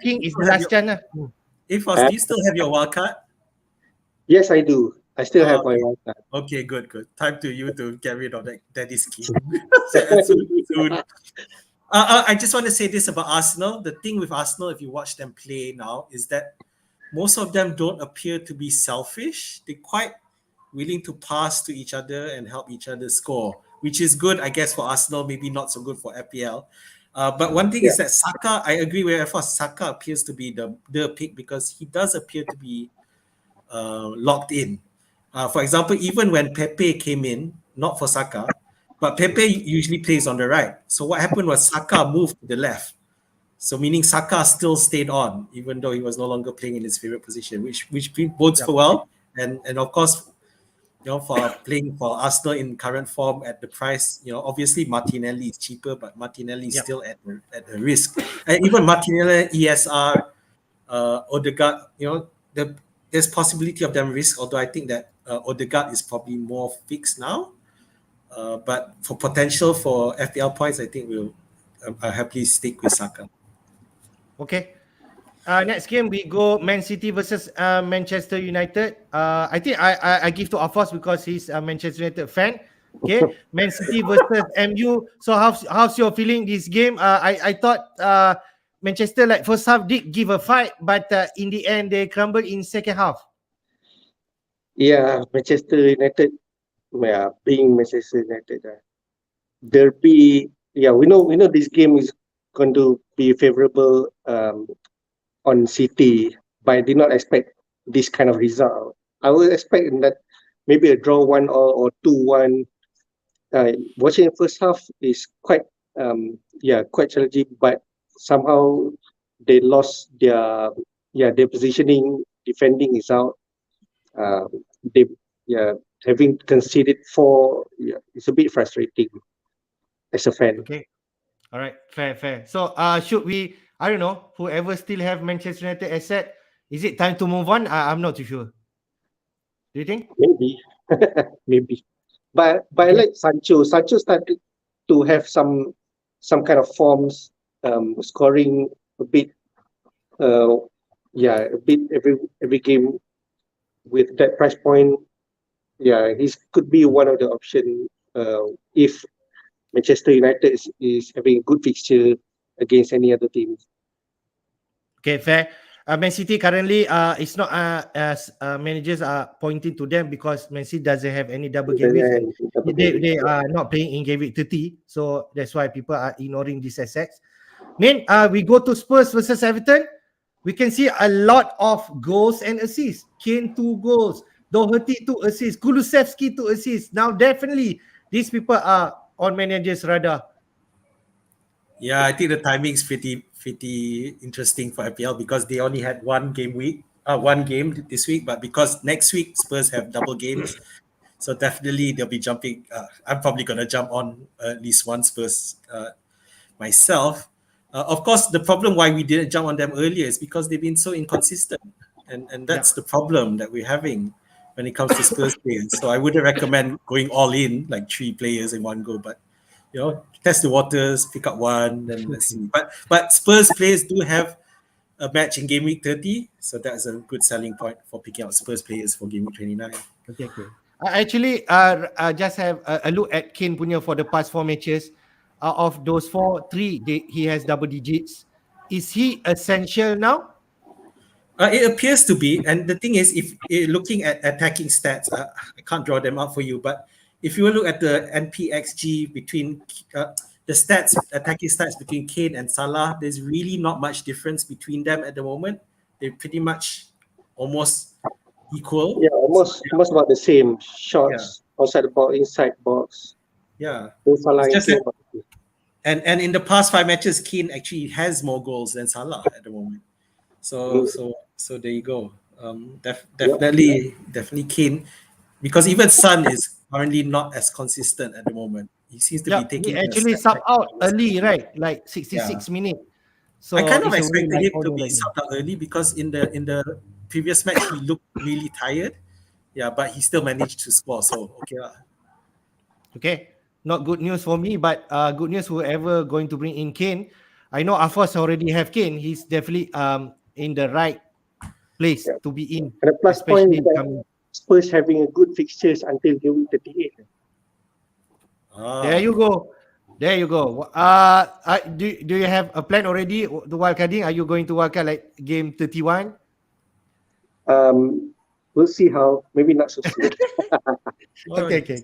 Speaker 1: King is the last chance.
Speaker 2: Do you still have your wild card?
Speaker 3: Yes, I do. I still have my wild card.
Speaker 2: Okay, good. Time to you to get rid of that is key. Soon. I just want to say this about Arsenal. The thing with Arsenal, if you watch them play now, is that most of them don't appear to be selfish. They're quite willing to pass to each other and help each other score, which is good, I guess, for Arsenal, maybe not so good for FPL. But one thing is that Saka, I agree with Saka appears to be the pick because he does appear to be locked in. For example, even when Pepe came in, not for Saka, but Pepe usually plays on the right. So what happened was Saka moved to the left. So meaning Saka still stayed on, even though he was no longer playing in his favorite position, which bodes for well. And of course, for playing for Arsenal in current form at the price, obviously Martinelli is cheaper, but Martinelli is still at the risk. And even Martinelli, ESR, Odegaard, there's possibility of them risk, although I think that Odegaard is probably more fixed now. But for potential for FPL points, I think I'll happily stick with Saka.
Speaker 1: Okay. Next game we go Man City versus Manchester United. I think I give to Afos because he's a Manchester United fan. Okay, Man City versus MU. So how's your feeling this game? I thought Manchester like first half did give a fight, but in the end they crumbled in second half.
Speaker 3: Yeah, Manchester United. Yeah, being Manchester United, derby. Yeah, we know this game is going to be favorable on City, but I did not expect this kind of result. I was expecting that maybe a draw 1-1 or 2-1. Watching the first half is quite challenging, but somehow they lost their positioning. Defending is out. They having conceded 4. Yeah, it's a bit frustrating as a fan.
Speaker 1: Okay, all right, fair. So should we? I don't know. Whoever still have Manchester United asset, is it time to move on? I'm not too sure. Do you think?
Speaker 3: Maybe, maybe. But I
Speaker 1: Okay.
Speaker 3: like Sancho. Sancho started to have some kind of forms, scoring a bit. A bit every game with that price point. Yeah, he could be one of the option if Manchester United is having a good fixture against any other teams.
Speaker 1: Okay, fair. Man City currently it's not as managers are pointing to them because Man City doesn't have any double game weeks and they are not playing in game week 30. So that's why people are ignoring these assets. We go to Spurs versus Everton. We can see a lot of goals and assists. Kane 2 goals, Doherty 2 assists, Kulusevski 2 assists. Now definitely these people are on managers' radar.
Speaker 2: Yeah, I think the timing is pretty interesting for FPL because they only had one game this week, but because next week Spurs have double games, so definitely they'll be jumping. I'm probably gonna jump on at least one Spurs myself. Of course, the problem why we didn't jump on them earlier is because they've been so inconsistent, and that's the problem that we're having when it comes to Spurs players. So I wouldn't recommend going all in like 3 players in one go, but test the waters, pick up one, then let's see. But Spurs players do have a match in game week 30, so that's a good selling point for picking out Spurs players for game week 29.
Speaker 1: Okay. I just have a look at Kane punya for the past 4 matches. Out of those 4, 3 he has double digits. Is he essential now?
Speaker 2: It appears to be, and the thing is, if looking at attacking stats, I can't draw them up for you, but if you look at the NPXG between the attacking stats between Kane and Salah, there's really not much difference between them at the moment. They're pretty much almost equal.
Speaker 3: Yeah, almost about the same. Shots outside the box, inside box.
Speaker 2: Yeah,
Speaker 3: Both Salah
Speaker 2: it's just
Speaker 3: and
Speaker 2: that, and in the past 5 matches, Kane actually has more goals than Salah at the moment. So there you go. Definitely Kane, because even Son is currently not as consistent at the moment. He seems to be taking
Speaker 1: He actually sub out early, right? Like 66 minutes. So
Speaker 2: I kind of
Speaker 1: it's a way
Speaker 2: expected
Speaker 1: like
Speaker 2: him to be subbed out early because in the previous match he looked really tired. Yeah, but he still managed to score. So okay.
Speaker 1: Okay. Not good news for me, but good news whoever going to bring in Kane. I know Afos already have Kane. He's definitely in the right place to be in.
Speaker 3: the plus point
Speaker 1: Especially
Speaker 3: is that
Speaker 1: coming.
Speaker 3: Spurs having a good fixtures until game week 38.
Speaker 1: There you go. Do you have a plan already? The wildcarding? Are you going to wildcard like game 31?
Speaker 3: We'll see how. Maybe not so soon.
Speaker 1: Okay.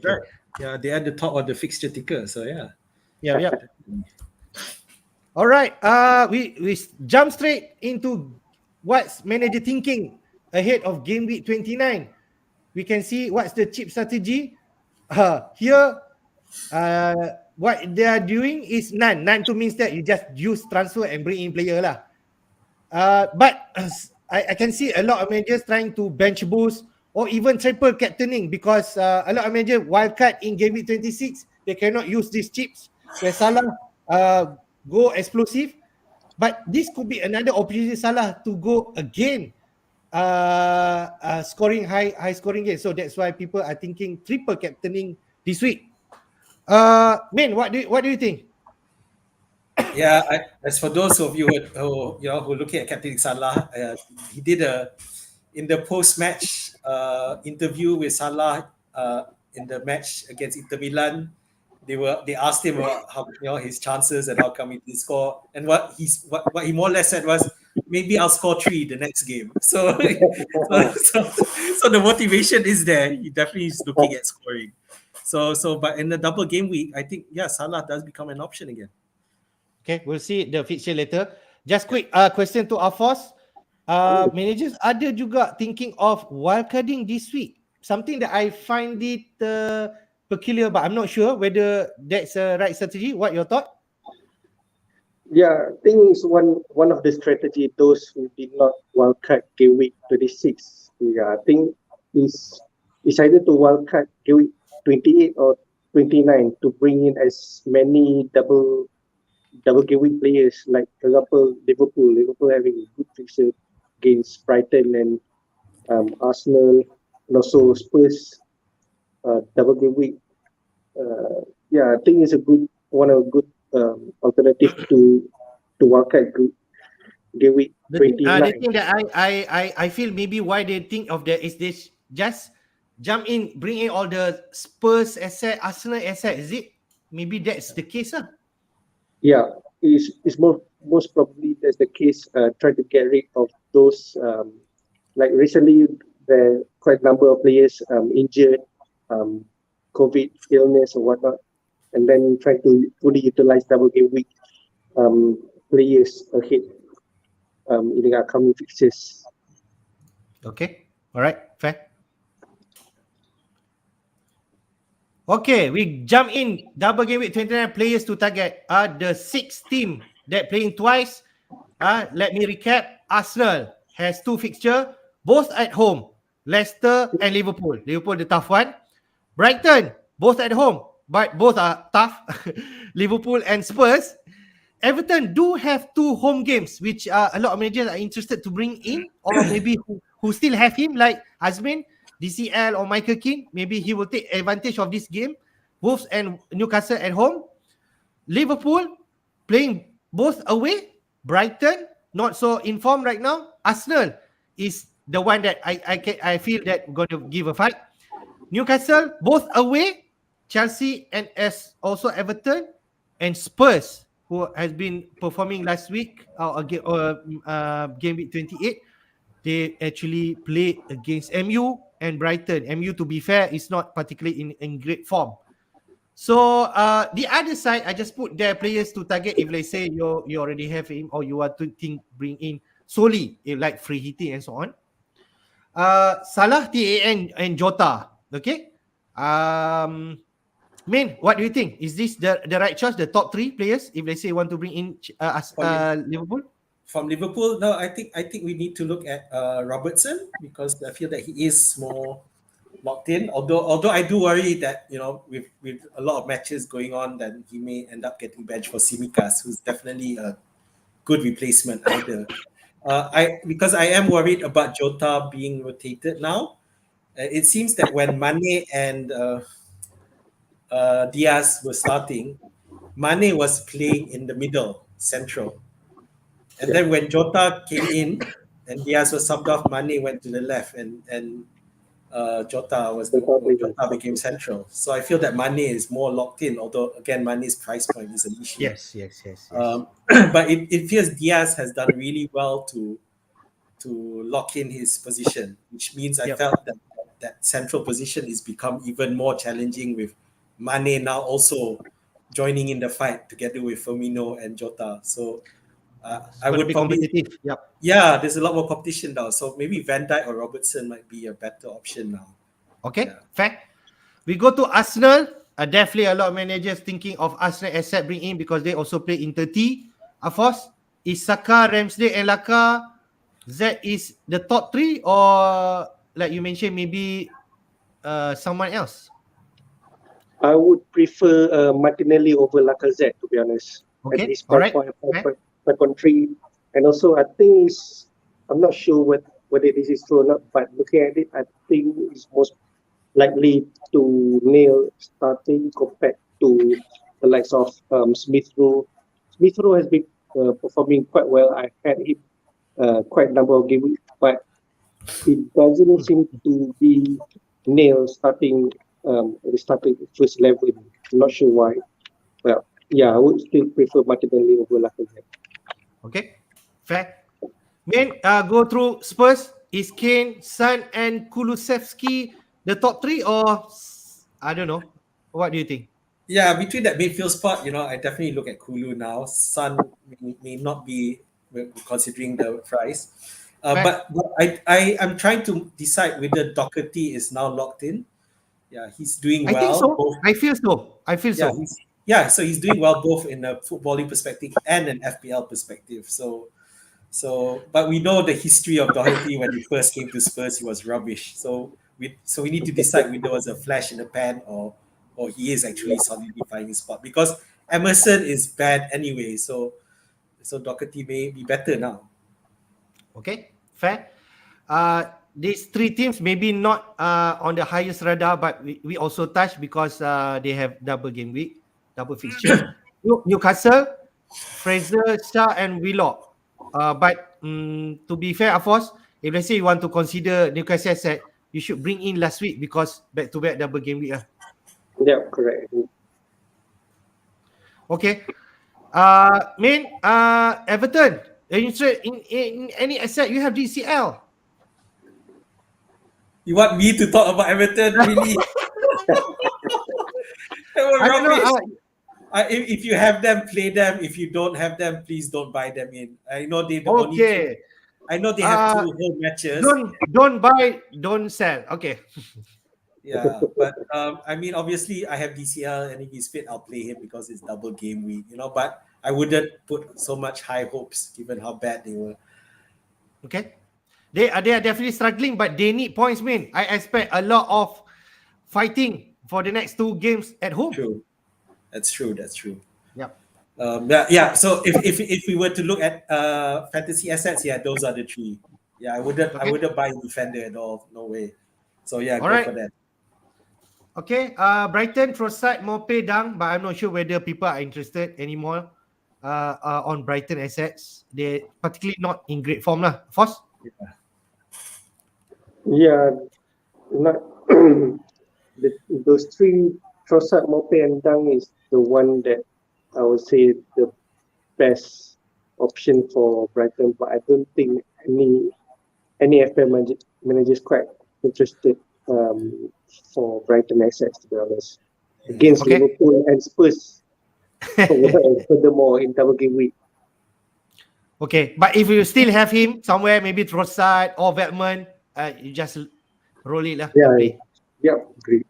Speaker 2: Yeah, they're at the top of the fixture ticker. So yeah.
Speaker 1: Yeah. All right. We jump straight into what's manager thinking ahead of game week 29. We can see what's the chip strategy. Here, what they are doing is none. None to means that you just use transfer and bring in player lah. But I can see a lot of managers trying to bench boost or even triple captaining because a lot of managers wildcard in game week 26, they cannot use these chips where Salah go explosive. But this could be another opportunity Salah to go again scoring high scoring games. So that's why people are thinking triple captaining this week. Min, what do you think?
Speaker 2: Yeah, as for those of you who looking at Captain Salah, he did in the post-match interview with Salah in the match against Inter Milan. They asked him about how his chances and how come he didn't score, and what he more or less said was, maybe I'll score 3 the next game. So so the motivation is there. He definitely is looking at scoring. So but in the double game week, I think Salah does become an option again.
Speaker 1: Okay, we'll see the fixture later. Just quick question to Afos. Managers ada juga thinking of wildcarding this week. Something that I find it peculiar, but I'm not sure whether that's a right strategy. What your thought?
Speaker 3: Yeah, I think it's one of the strategy. Those who did not wildcard game week 26. Yeah, I think it's either to wildcard game week 28 or 29 to bring in as many double game week players. Like for example, Liverpool having a good fixture against Brighton and Arsenal, and also Spurs double game week. Yeah, I think it's a good alternative to wildcard game week
Speaker 1: The
Speaker 3: 29.
Speaker 1: thing that I feel maybe why they think of that is they just jump in, bring in all the Spurs asset, Arsenal asset. Is it? Maybe that's the case, huh?
Speaker 3: Yeah, is most probably that's the case. Try to get rid of those. Like recently, there quite a number of players injured, COVID illness or whatnot, and then try to fully utilize double game week players ahead in the upcoming fixtures.
Speaker 1: Okay. All right. Fair. Okay, we jump in. Double game week 29 players to target are the 6 team that playing twice. Let me recap. Arsenal has 2 fixture, both at home. Leicester and Liverpool. Liverpool the tough one. Brighton, both at home, but both are tough. Liverpool and Spurs. Everton do have 2 home games, which a lot of managers are interested to bring in, or maybe who still have him, like Azmin, DCL, or Michael Keane. Maybe he will take advantage of this game. Wolves and Newcastle at home. Liverpool playing both away. Brighton not so informed right now. Arsenal is the one that I feel that going to give a fight. Newcastle both away. Chelsea and also Everton and Spurs, who has been performing last week game week 28. They actually play against MU and Brighton. MU, to be fair, is not particularly in great form. So the other side, I just put their players to target. If let's say you already have him, or you want to bring in solely like free hitting and so on. Salah, TAN and Jota. Okay. Min, what do you think? Is this the right choice? The top 3 players, if let's say you want to bring in Liverpool.
Speaker 2: From Liverpool, no, I think we need to look at Robertson, because I feel that he is more locked in. Although I do worry that with a lot of matches going on, then he may end up getting benched for Tsimikas, who's definitely a good replacement either. Because I am worried about Jota being rotated now. It seems that when Mane and Diaz were starting, Mane was playing in the middle, central. And then when Jota came in and Diaz was subbed off, Mane went to the left, and Jota became central. So I feel that Mane is more locked in, although again Mane's price point is an issue.
Speaker 1: Yes.
Speaker 2: But it feels Diaz has done really well to lock in his position, which means I felt that central position is become even more challenging with Mane now also joining in the fight together with Firmino and Jota. So I would
Speaker 1: be
Speaker 2: probably
Speaker 1: competitive.
Speaker 2: there's a lot more competition now. So maybe Van Dijk or Robertson might be a better option now.
Speaker 1: Okay, fair. We go to Arsenal. Definitely a lot of managers thinking of Arsenal asset bring in because they also play in 30. Afos, is Saka, Ramsdale and Laka, that is the top 3, or like you mentioned, maybe someone else?
Speaker 3: I would prefer Martinelli over Lacazette, to be honest.
Speaker 1: Okay,
Speaker 3: at least
Speaker 1: all right.
Speaker 3: 5.3. And also, I think I'm not sure whether this is true or not, but looking at it, I think it's most likely to nail starting compared to the likes of Smith Rowe. Smith Rowe has been performing quite well. I had him quite a number of games, but it doesn't seem to be nailed starting first 11. Not sure why. Well, yeah, I would still prefer Martinelli over Lacazette.
Speaker 1: Okay, fair. Main, go through Spurs. Is Kane, Son, and Kulusevski the top three, or I don't know? What do you think?
Speaker 2: Yeah, between that midfield spot, I definitely look at Kulu now. Sun may not be considering the price.
Speaker 1: Right.
Speaker 2: But I'm trying to decide whether Doherty is now locked in. Yeah, he's doing
Speaker 1: I think
Speaker 2: well.
Speaker 1: so.
Speaker 2: Both,
Speaker 1: I feel so.
Speaker 2: so he's doing well both in a footballing perspective and an FPL perspective. So, but we know the history of Doherty when he first came to Spurs, he was rubbish. So we need to decide whether it was a flash in the pan or he is actually solidifying his spot, because Emerson is bad anyway. So Doherty may be better now.
Speaker 1: Okay, fair. These three teams maybe not on the highest radar, but we also touch because they have double game week, double fixture. Newcastle, Fraser, Shah, and Willock. But to be fair, Afos, if let's say you want to consider Newcastle asset, you should bring in last week because back-to-back double game week.
Speaker 3: Yeah, correct.
Speaker 1: Okay. Everton. Are you interested in any asset? You have DCL.
Speaker 2: You want me to talk about Everton? Really? They were
Speaker 1: I don't know.
Speaker 2: rubbish. If you have them, play them. If you don't have them, please don't buy them in. I know they only two. I know they have 2 home matches.
Speaker 1: Don't buy, don't sell. Okay.
Speaker 2: Yeah, but obviously I have DCL, and if he's fit, I'll play him because it's double game week. But I wouldn't put so much high hopes given how bad they were.
Speaker 1: Okay. They are definitely struggling, but they need points, man. I expect a lot of fighting for the next 2 games at home.
Speaker 2: True. That's true.
Speaker 1: Yeah.
Speaker 2: So if we were to look at fantasy assets, those are the 3. Yeah, I wouldn't buy defender at all. No way. So go for that.
Speaker 1: Okay. Brighton, Trossard, Mope, Dang, but I'm not sure whether people are interested anymore on Brighton assets. They're particularly not in great form lah. Foss?
Speaker 3: Yeah, not those 3, Trossard, Mope, and Dang is the one that I would say the best option for Brighton, but I don't think any FPL manager is quite interested for Brighton assets, to be honest. Against Liverpool and Spurs, furthermore in double game week.
Speaker 1: Okay, but if you still have him somewhere, maybe Trossard or Veltman, you just roll it lah.
Speaker 3: Yeah, great.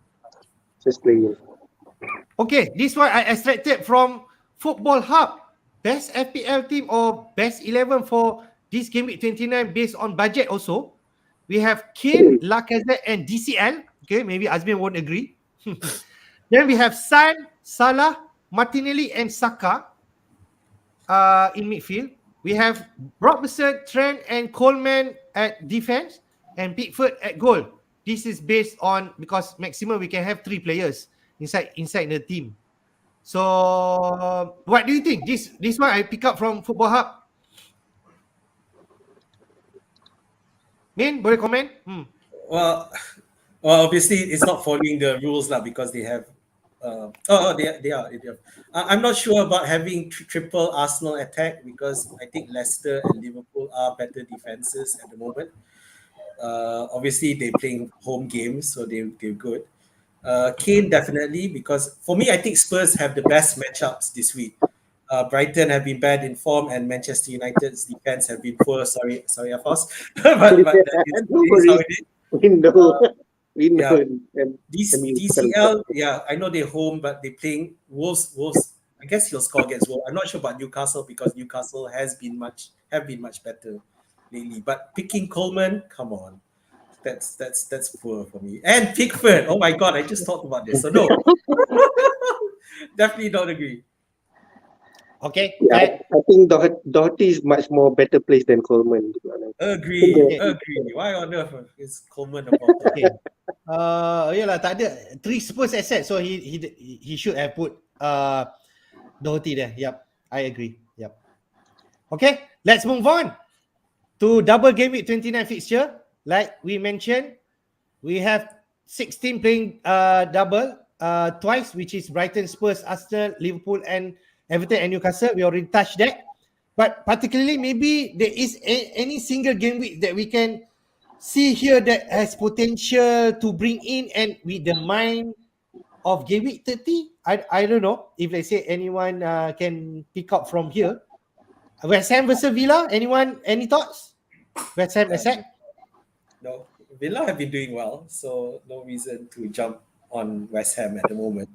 Speaker 3: Just play it.
Speaker 1: Okay, this one I extracted from Football Hub. Best FPL team or best 11 for this game week 29 based on budget also. We have Kane, Lacazette, and DCL. Okay, maybe Azmin won't agree. Then we have Son, Salah, Martinelli, and Saka in midfield. We have Robertson, Trent, and Coleman at defense, and Pickford at goal. This is based on, because maximum we can have 3 players inside the team. So what do you think? This one I pick up from Football Hub. Min, boleh komen?
Speaker 2: Well, obviously it's not following the rules lah, because they have. They are. I'm not sure about having triple Arsenal attack, because I think Leicester and Liverpool are better defenses at the moment. Obviously they're playing home games, so they're good. Kane definitely, because for me I think Spurs have the best matchups this week. Brighton have been bad in form, and Manchester United's defense have been poor. Sorry, Afos. but it's how it is.
Speaker 3: We know.
Speaker 2: DCL, I know they're home, but they're playing Wolves. I guess he'll score against Wolves. I'm not sure about Newcastle, because Newcastle have been much better lately. But picking Coleman, come on, that's poor for me. And Pickford, oh my god, I just talked about this, so no, definitely don't agree.
Speaker 1: Okay,
Speaker 3: Yeah,
Speaker 1: fair.
Speaker 3: I think Doherty is much more better placed than Coleman, to be honest.
Speaker 2: Agree,
Speaker 1: Okay.
Speaker 2: agree. Why on earth is Coleman the bottom?
Speaker 1: Okay. Yalah, tak ada 3 Spurs asset, so he should have put Doherty there. Yep, I agree. Yep. Okay, let's move on to double game week 29 fixture. Like we mentioned, we have 16 playing double twice, which is Brighton, Spurs, Arsenal, Liverpool, and Everton and Newcastle. We already touched that. But particularly, maybe there is any single game week that we can see here that has potential to bring in, and with the mind of game week 30. I don't know if let's say anyone can pick up from here. West Ham versus Villa. Anyone? Any thoughts? West Ham asset.
Speaker 2: No, Villa have been doing well, so no reason to jump on West Ham at the moment.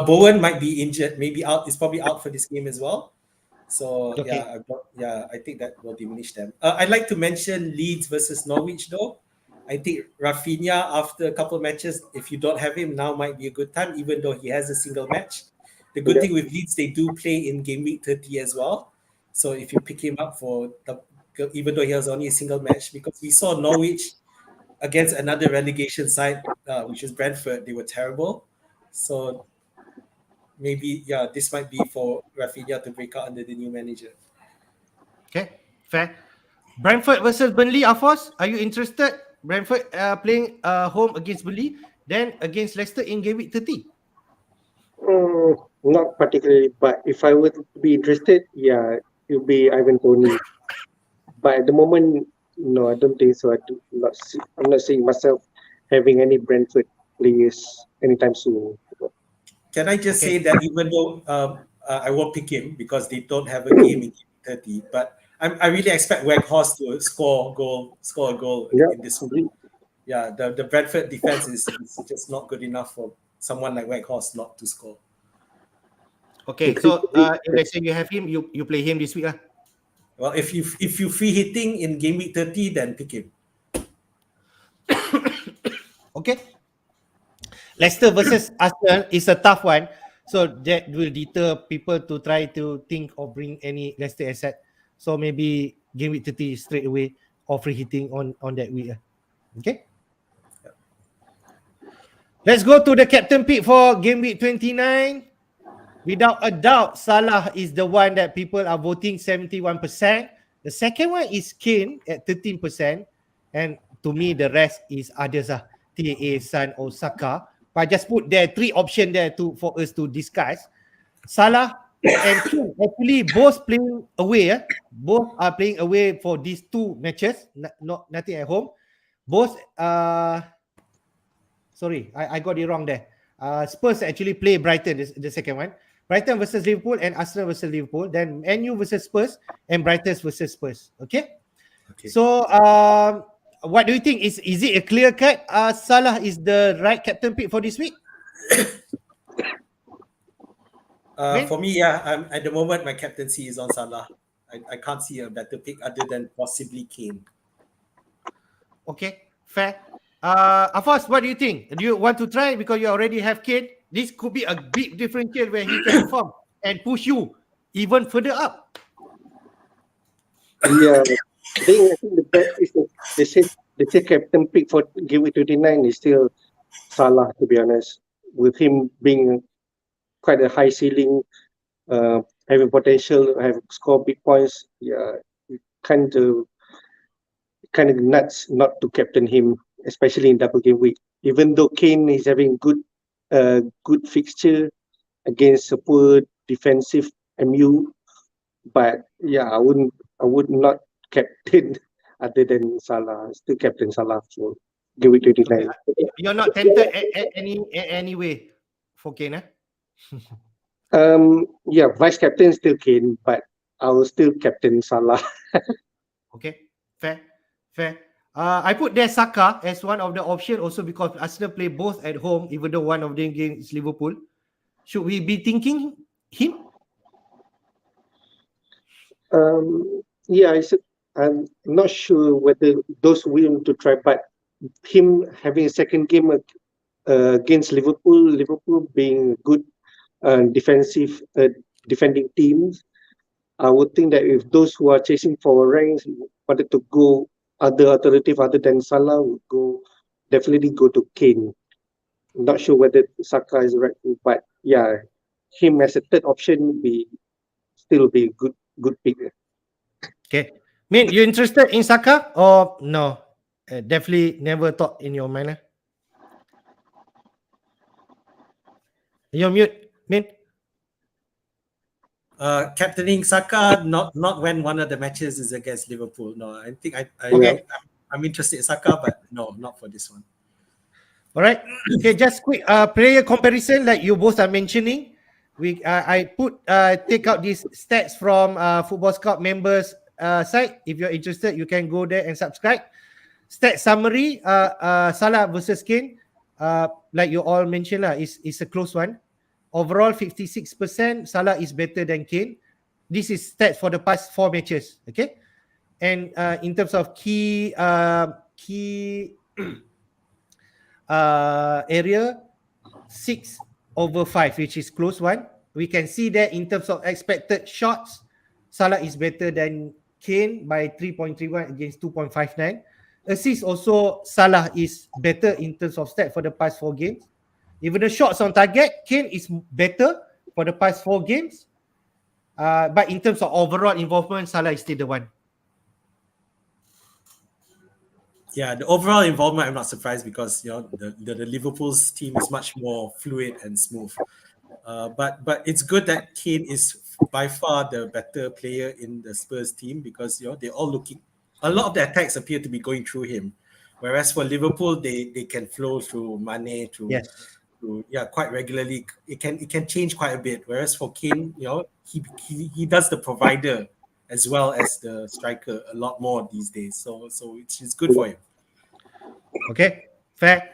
Speaker 2: Bowen might be injured, maybe out. Is probably out for this game as well. So
Speaker 1: Okay.
Speaker 2: I think that will diminish them. I'd like to mention Leeds versus Norwich though. I think Rafinha, after a couple of matches, if you don't have him now, might be a good time, even though he has a single match. The good thing with Leeds, they do play in game week 30 as well. So if you pick him up even though he has only a single match, because we saw Norwich against another relegation side, which is Brentford, they were terrible. So maybe this might be for Rafinha to break out under the new manager.
Speaker 1: Okay. Fair. Brentford versus Burnley. Afos, are you interested? Brentford playing home against Burnley, then against Leicester in game week 30.
Speaker 3: Not particularly, but if I were to be interested, yeah, it would be Ivan Toney. But at the moment, no, I don't think so. I'm not seeing myself having any Brentford players anytime soon.
Speaker 2: Can I just
Speaker 1: Okay.
Speaker 2: say that even though I won't pick him because they don't have a game in 30, but I really expect Weghorst to score a goal
Speaker 3: Yeah,
Speaker 2: in this one. Yeah, the Brentford defense is just not good enough for someone like Weghorst not to score.
Speaker 1: Okay. So if let's say you have him, you play him this week.
Speaker 2: Well, if you free hitting in game week 30, then pick him.
Speaker 1: Okay. Leicester versus Arsenal is a tough one. So that will deter people to try to think of bring any Leicester asset. So maybe game week 30 straight away or free hitting on that week. Okay. Let's go to the captain pick for game week 29. Without a doubt, Salah is the one that people are voting 71%. The second one is Kane at 13%. And to me, the rest is others. TAA, Son, or Saka. But I just put there 3 options there for us to discuss. Salah and Kane actually both playing away. Both are playing away for these 2 matches. Nothing at home. Both, sorry, I got it wrong there. Spurs actually play Brighton, the second one. Brighton versus Liverpool and Arsenal versus Liverpool. Then Man U versus Spurs and Brighton versus Spurs. Okay. So, what do you think? Is it a clear cut? Salah is the right captain pick for this week?
Speaker 2: For me, I'm, at the moment, my captaincy is on Salah. I can't see a better pick other than possibly Kane.
Speaker 1: Okay, fair. Afas, what do you think? Do you want to try because you already have Kane? This could be a big differential where he can perform and push you even further up.
Speaker 3: Yeah, I think the best is they say captain pick for game week 29 is still Salah, to be honest. With him being quite a high ceiling, having potential, have score big points. Yeah, kind of nuts not to captain him, especially in double game week. Even though Kane is having good fixture against a poor defensive MU, but yeah, I would not captain other than Salah. Still captain Salah for game week 29.
Speaker 1: Okay. You're not tempted any way for Kane, eh?
Speaker 3: Yeah, vice captain still Kane, but I will still captain Salah.
Speaker 1: Okay, fair. I put there Saka as one of the options also because Arsenal play both at home, even though one of them against Liverpool. Should we be thinking him?
Speaker 3: Yeah, I'm not sure whether those willing to try, but him having a second game against Liverpool being good defending teams, I would think that if those who are chasing for ranks wanted to go other alternative other than Salah, would definitely go to Kane. Not sure whether Saka is right, but yeah, him as a third option would still be a good pick.
Speaker 1: Okay. Min, you interested in Saka or no? Definitely never thought in your mind. You're mute, Min.
Speaker 2: Captaining Saka, not when one of the matches is against Liverpool. No, I think
Speaker 1: Okay.
Speaker 2: I'm interested in Saka, but no, not for this one.
Speaker 1: All right. Okay, just quick player comparison like you both are mentioning. I take out these stats from Football Scout members site. If you're interested, you can go there and subscribe. Stat summary, Salah versus Kane, like you all mentioned, is a close one. Overall, 56%, Salah is better than Kane. This is stats for the past 4 matches. Okay. And in terms of key area, 6/5, which is close one. We can see that in terms of expected shots, Salah is better than Kane by 3.31 against 2.59. Assists also, Salah is better in terms of stat for the past 4 games. Even the shots on target, Kane is better for the past 4 games. But in terms of overall involvement, Salah is still the one.
Speaker 2: Yeah, the overall involvement, I'm not surprised because the Liverpool's team is much more fluid and smooth. But it's good that Kane is by far the better player in the Spurs team because they're all looking. A lot of the attacks appear to be going through him, whereas for Liverpool they can flow through Mane through quite regularly. It can change quite a bit. Whereas for Kane, he does the provider as well as the striker a lot more these days. So it's good for him.
Speaker 1: Okay, fair.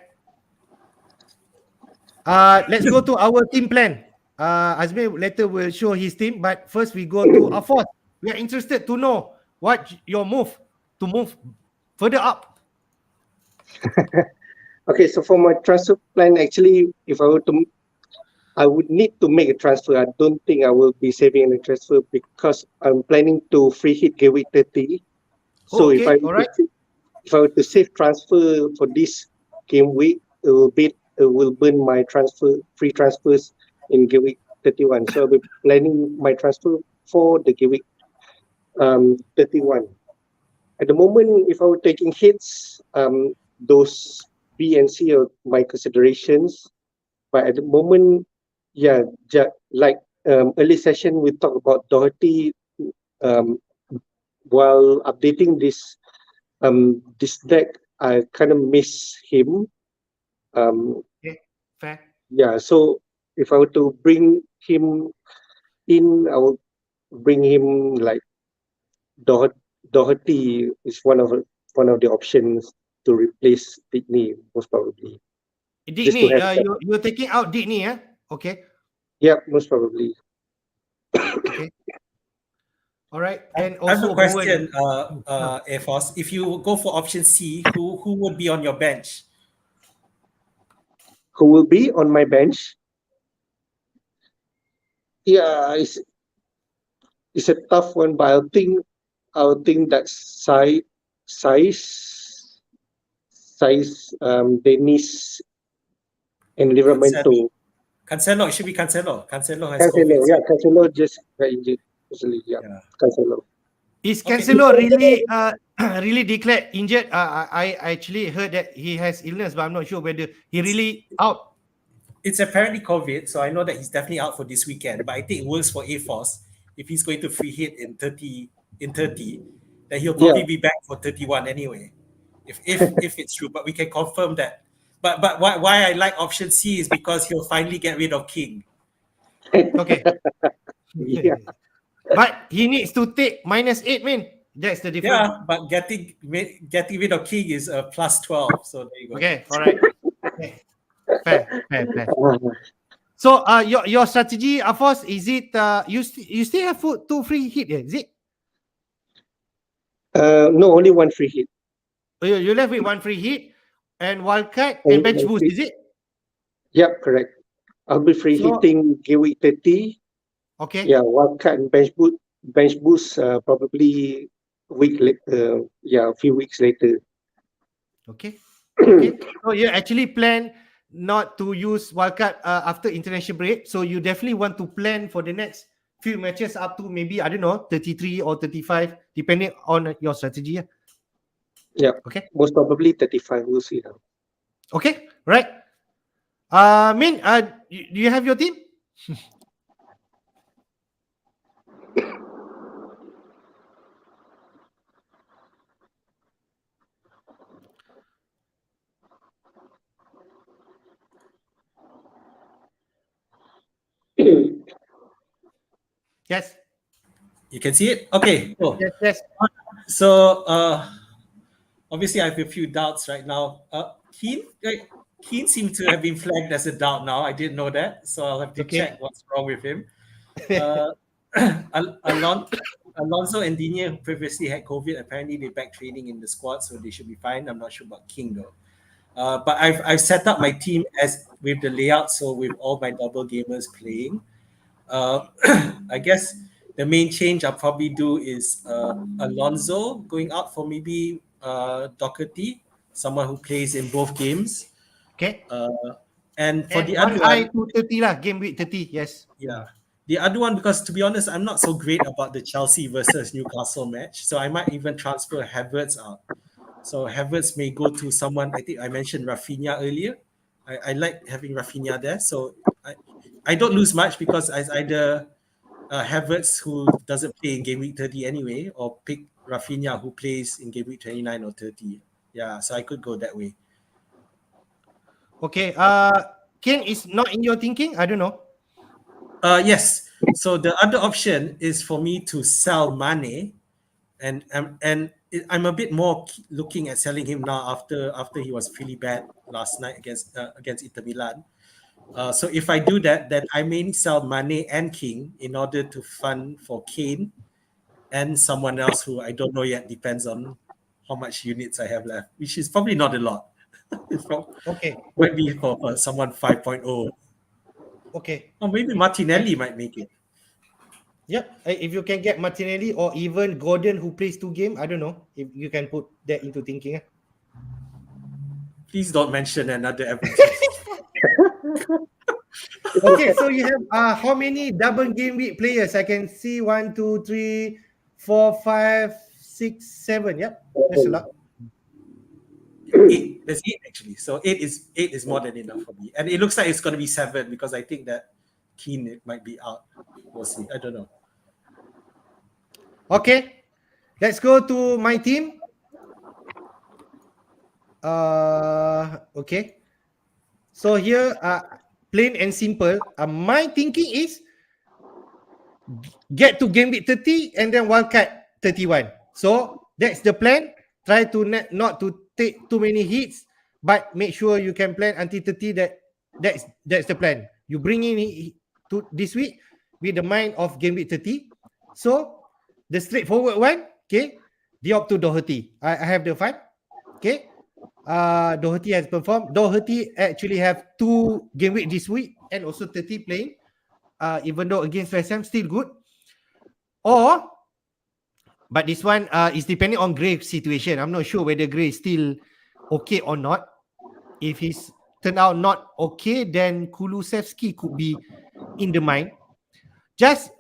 Speaker 1: Let's go to our team plan. Azmi later will show his team, but first we go to Afos. We are interested to know what your move to move further up.
Speaker 3: Okay, so for my transfer plan, actually, if I would need to make a transfer. I don't think I will be saving any transfer because I'm planning to free hit Gameweek 30. So if I were to save transfer for this game week, it will burn my free transfers in Gameweek 31. So I'll be planning my transfer for the Gameweek 31. At the moment, if I were taking hits, those B and C are my considerations. But at the moment, like early session, we talked about Doherty. While updating this deck, I kind of miss him.
Speaker 1: Fair.
Speaker 3: Yeah, so if I were to bring him in, I would bring him like Doherty is one of the options to replace Digney, most probably.
Speaker 1: Digney, you're taking out Digney, eh? Okay.
Speaker 3: Yeah, most probably.
Speaker 1: Okay. All right. And also
Speaker 2: I have a question, Efos. If you go for option C, who would be on your bench?
Speaker 3: Who will be on my bench? Yeah, it's a tough one, but I think that size, Dennis and Livramento.
Speaker 2: Cancelo, it should be Cancelo. Cancelo has COVID.
Speaker 3: Yeah, Cancelo just got injured. Yeah, Cancelo.
Speaker 1: Is Cancelo really declared injured? I actually heard that he has illness, but I'm not sure whether he really out.
Speaker 2: It's apparently COVID, so I know that he's definitely out for this weekend. But I think it works for AFOS if he's going to free hit in 30, then he'll probably be back for 31 anyway. If it's true, but we can confirm that. But why I like option C is because he'll finally get rid of King.
Speaker 1: Okay.
Speaker 3: Yeah.
Speaker 1: But he needs to take -8, man. That's the difference.
Speaker 2: Yeah, but getting rid of King is a +12. So there you go.
Speaker 1: Okay, all right. Okay. Fair. So your strategy, Afos, is it you still have 2 free hit, is it?
Speaker 3: No, only 1 free hit.
Speaker 1: You left with 1 free hit and wildcard and bench boost, is it?
Speaker 3: Yep, correct. I'll be free hitting Gameweek 30.
Speaker 1: Okay.
Speaker 3: Yeah, wildcard and bench bench boost probably week later. Yeah, a few weeks later.
Speaker 1: Okay. Okay. So you actually plan not to use wildcard after international break. So you definitely want to plan for the next few matches up to maybe, I don't know, 33 or 35, depending on your strategy.
Speaker 3: Yeah,
Speaker 1: Okay.
Speaker 3: most probably 35. We'll see now.
Speaker 1: Okay. Right. Min, do you have your team? Yes.
Speaker 2: You can see it? Okay, cool.
Speaker 1: Yes. Yes.
Speaker 2: So obviously I have a few doubts right now. Keane seems to have been flagged as a doubt now. I didn't know that, so I'll have to
Speaker 1: Okay.
Speaker 2: check what's wrong with him. Uh, Alonso and Digne, who previously had COVID, apparently they're back training in the squad, so they should be fine. I'm not sure about King though. But I've set up my team as with the layout, so with all my double gamers playing. I guess the main change I'll probably do is Alonso going out for maybe Doherty, someone who plays in both games.
Speaker 1: Okay.
Speaker 2: And for
Speaker 1: And
Speaker 2: the
Speaker 1: one
Speaker 2: other
Speaker 1: eye
Speaker 2: one,
Speaker 1: to 30 lah. Game week 30. Yes.
Speaker 2: yeah. The other one, because to be honest, I'm not so great about the Chelsea versus Newcastle match. So I might even transfer Havertz out. So Havertz may go to someone, I think I mentioned Rafinha earlier. I like having Rafinha there. So I don't lose much because it's either Havertz, who doesn't play in game week 30 anyway, or pick Rafinha, who plays in game week 29 or 30. Yeah, so I could go that way.
Speaker 1: Okay. Ken is not in your thinking? I don't know.
Speaker 2: Yes. So the other option is for me to sell Mane, and I'm a bit more looking at selling him now after he was really bad last night against Inter Milan. So if I do that, then I may sell Mane and King in order to fund for Kane and someone else who I don't know yet. Depends on how much units I have left, which is probably not a lot.
Speaker 1: Okay.
Speaker 2: Might be for someone 5.0.
Speaker 1: Okay.
Speaker 2: Or maybe Martinelli might make it.
Speaker 1: Yep. If you can get Martinelli or even Gordon who plays 2 games, I don't know if you can put that into thinking.
Speaker 2: Please don't mention another Everton.
Speaker 1: Okay, so you have how many double game week players? I can see 1, 2, 3, 4, 5, 6, 7. Yep, that's a lot.
Speaker 2: 8. There's 8 actually. So eight is more than enough for me. And it looks like it's going to be 7 because I think that Keane might be out. We'll see. I don't know.
Speaker 1: Okay, let's go to my team. Okay. So here, plain and simple. My thinking is get to game week 30 and then wildcard 31. So that's the plan. Try to not to take too many hits, but make sure you can plan until 30. That's the plan. You bring in to this week with the mind of game week 30. So the straightforward one, okay, Diop to Doherty. I have the fun. Okay. Doherty has performed. Doherty actually have 2 game week this week and also 30 playing. Even though against West Ham, still good. Or, but this one is depending on Graves' situation. I'm not sure whether Graves still okay or not. If he's turned out not okay, then Kulusevski could be in the mind. Just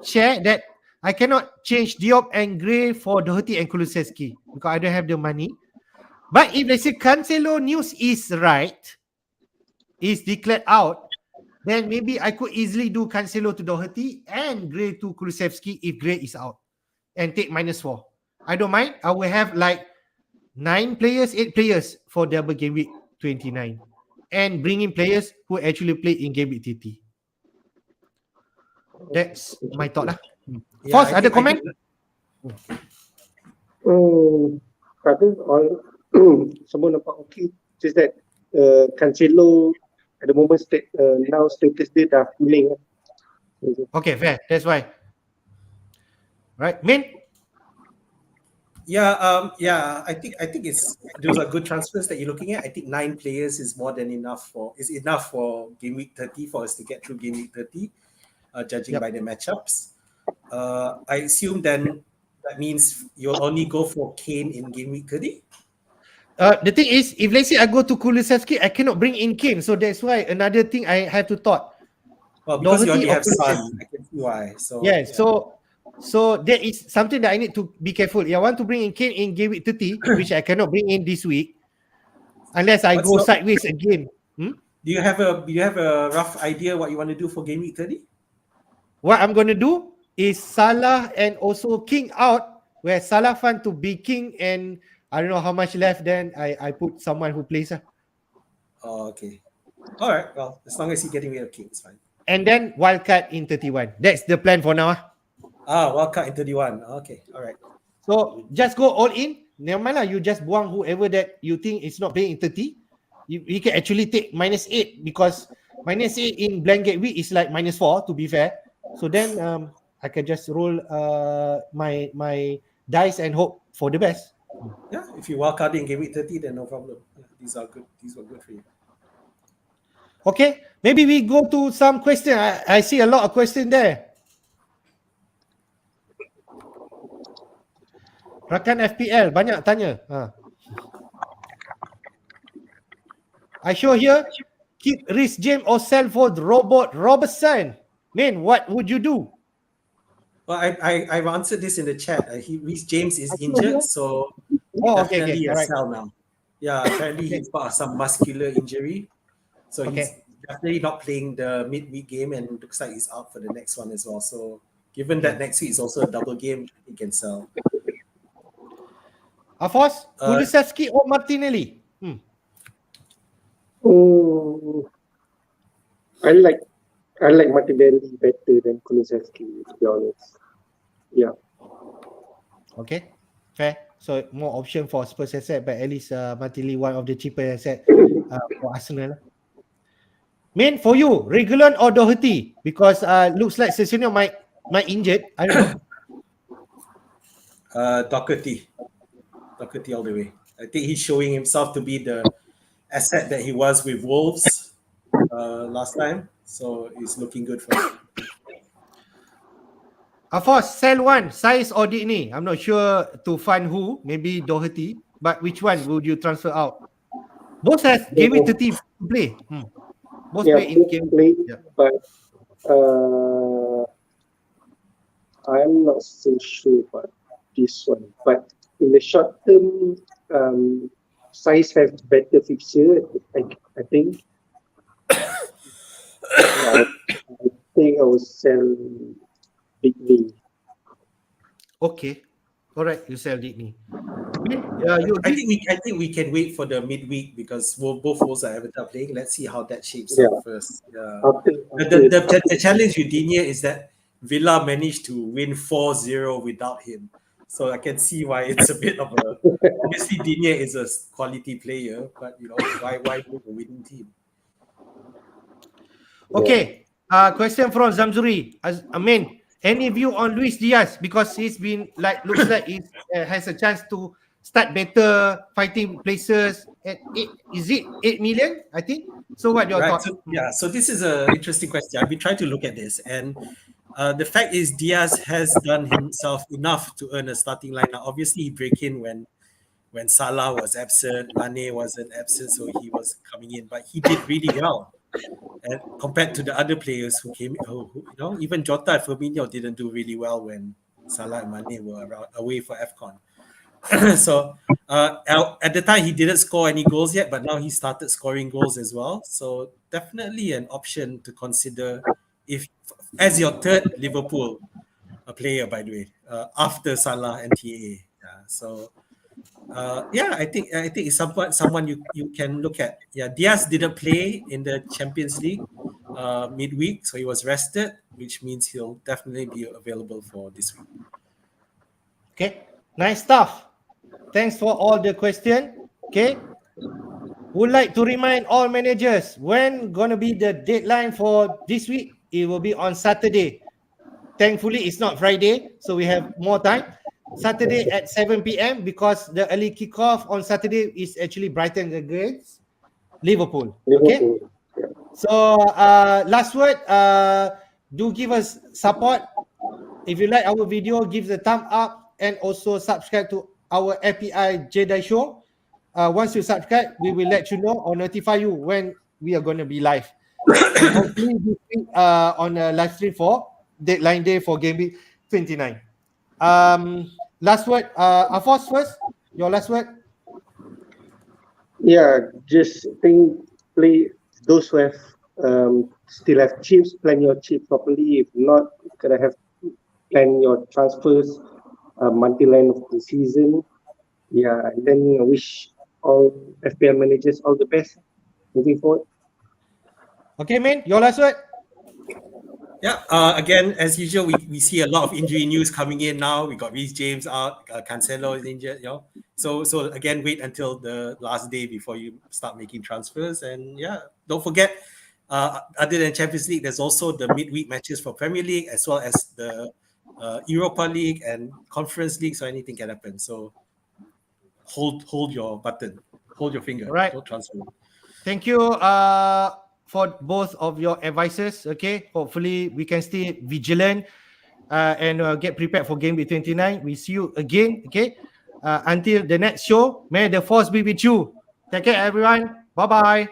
Speaker 1: share that I cannot change Diop and Gray for Doherty and Kulusevski because I don't have the money. But if let's say Cancelo news is right, is declared out, then maybe I could easily do Cancelo to Doherty and Gray to Kulusevski if Gray is out and take -4. I don't mind. I will have like 9 players, 8 players for double game week 29 and bring in players who actually play in game week 30. That's my thought lah. First, ada comment?
Speaker 3: Kata all semua nampak okay. Just that Cancelo at the moment now status dia dah kuning.
Speaker 1: Okay, fair. That's why. Right, Min?
Speaker 2: Yeah, I think those are good transfers that you're looking at. I think 9 players is enough for game week 30 for us to get through game week 30. judging by the matchups. I assume then that means you'll only go for Kane in game week 30?
Speaker 1: The thing is, if let's say I go to Kulusevski, I cannot bring in Kane. So that's why another thing I have to thought.
Speaker 2: Well, because you
Speaker 1: Doherty
Speaker 2: already
Speaker 1: or
Speaker 2: have Son,
Speaker 1: Kulusevski.
Speaker 2: I can see why. So
Speaker 1: Yeah, so that is something that I need to be careful. If I want to bring in Kane in game week 30, which I cannot bring in this week, unless I
Speaker 2: What's
Speaker 1: go
Speaker 2: your-
Speaker 1: sideways again.
Speaker 2: Do you have a rough idea what you want to do for game week 30?
Speaker 1: What I'm going to do is Salah and also King out, where Salah fund to be King, and I don't know how much left. Then I put someone who plays.
Speaker 2: Oh, okay. All right. Well, as long as you're getting rid of King, it's fine.
Speaker 1: And then wildcard in 31. That's the plan for now.
Speaker 2: Wildcard in 31. Okay. All right.
Speaker 1: So just go all in. Never mind lah. You just buang whoever that you think is not playing in 30. You can actually take -8 because -8 in blanket week is like -4 to be fair. So then I can just roll my dice and hope for the best.
Speaker 2: Yeah. If you wildcard in game week 30, then no problem. Yeah, these are good. These were good for you.
Speaker 1: Okay, maybe we go to some question. I see a lot of question there. Rakan FPL banyak tanya. I show here, keep Rhys James or sell for Robertson. Man, what would you do?
Speaker 2: Well, I've answered this in the chat. Rhys James is injured, so
Speaker 1: Okay,
Speaker 2: definitely a
Speaker 1: all right.
Speaker 2: sell now. Yeah, apparently he's got some muscular injury, so he's definitely not playing the midweek game, and looks like he's out for the next one as well. So, given that next week is also a double game, he can sell.
Speaker 1: Afos, Kulusevski or Martinelli?
Speaker 3: I like Martinelli better than Kulusevski, to be honest. Yeah.
Speaker 1: Okay, fair. So more option for Spurs asset, but at least Martinelli one of the cheaper asset for Arsenal. Main for you, Regulon or Doherty? Because looks like Sessegnon might injured. I don't know.
Speaker 2: Doherty all the way. I think he's showing himself to be the asset that he was with Wolves last time. So it's looking good for him.
Speaker 1: Afos, sell one, size or Digney. I'm not sure to find who. Maybe Doherty. But which one would you transfer out? Both has game week 30 to play. Both play in game.
Speaker 3: But I'm not so sure about this one. But in the short term, size have better fixture. I think. I think I will sell Digney.
Speaker 1: Okay. All right, you sell Digney.
Speaker 2: I think we can wait for the midweek because both Wolves are Everton playing. Let's see how that shapes up first. The challenge with Digne is that Villa managed to win 4-0 without him. So I can see why it's a bit of a... Obviously, Digne is a quality player, but why move a winning team?
Speaker 1: Okay. Question from Zamzuri. Any view on Luis Diaz, because he's been looks like he has a chance to start better, fighting places at 8 million, I think. So what your thoughts?
Speaker 2: So this is an interesting question. I've been trying to look at this, and the fact is Diaz has done himself enough to earn a starting lineup. Obviously, he break in when Salah was absent, Mane wasn't absent, so he was coming in, but he did really well. And compared to the other players who came, even Jota and Firmino didn't do really well when Salah and Mane were away for AFCON. So at the time he didn't score any goals yet, but now he started scoring goals as well. So definitely an option to consider if as your third Liverpool player, by the way, after Salah and TAA. I think it's someone you can look at. Yeah, Diaz didn't play in the Champions League midweek, so he was rested, which means he'll definitely be available for this week.
Speaker 1: Okay, nice stuff. Thanks for all the question. Okay, would like to remind all managers when gonna be the deadline for this week. It will be on Saturday. Thankfully, it's not Friday, so we have more time. Saturday at 7 p.m. because the early kickoff on Saturday is actually Brighton against Liverpool. Okay. So last word, do give us support. If you like our video, give the thumb up and also subscribe to our FPL Jedi show. Once you subscribe, we will let you know or notify you when we are going to be live. And hopefully this week on a live stream for deadline day for Gameweek 29. Last word, Afos first. Your last word.
Speaker 3: Yeah, just think play those who have still have chips, plan your chips properly. If not, you gotta have plan your transfers until end of the season. Yeah, and then I wish all FPL managers all the best moving forward.
Speaker 1: Okay, man. Your last word.
Speaker 2: Yeah, again, as usual, we see a lot of injury news coming in now. We got Reece James out, Cancelo is injured, So again, wait until the last day before you start making transfers. And yeah, don't forget, other than Champions League, there's also the midweek matches for Premier League as well as the Europa League and Conference League, so anything can happen. So hold your button, hold your finger,
Speaker 1: Right.
Speaker 2: don't transfer.
Speaker 1: Thank you for both of your advices. Okay, hopefully we can stay vigilant and get prepared for Game Week 29. We see you again. Okay, until the next show, may the force be with you. Take care, everyone. Bye bye.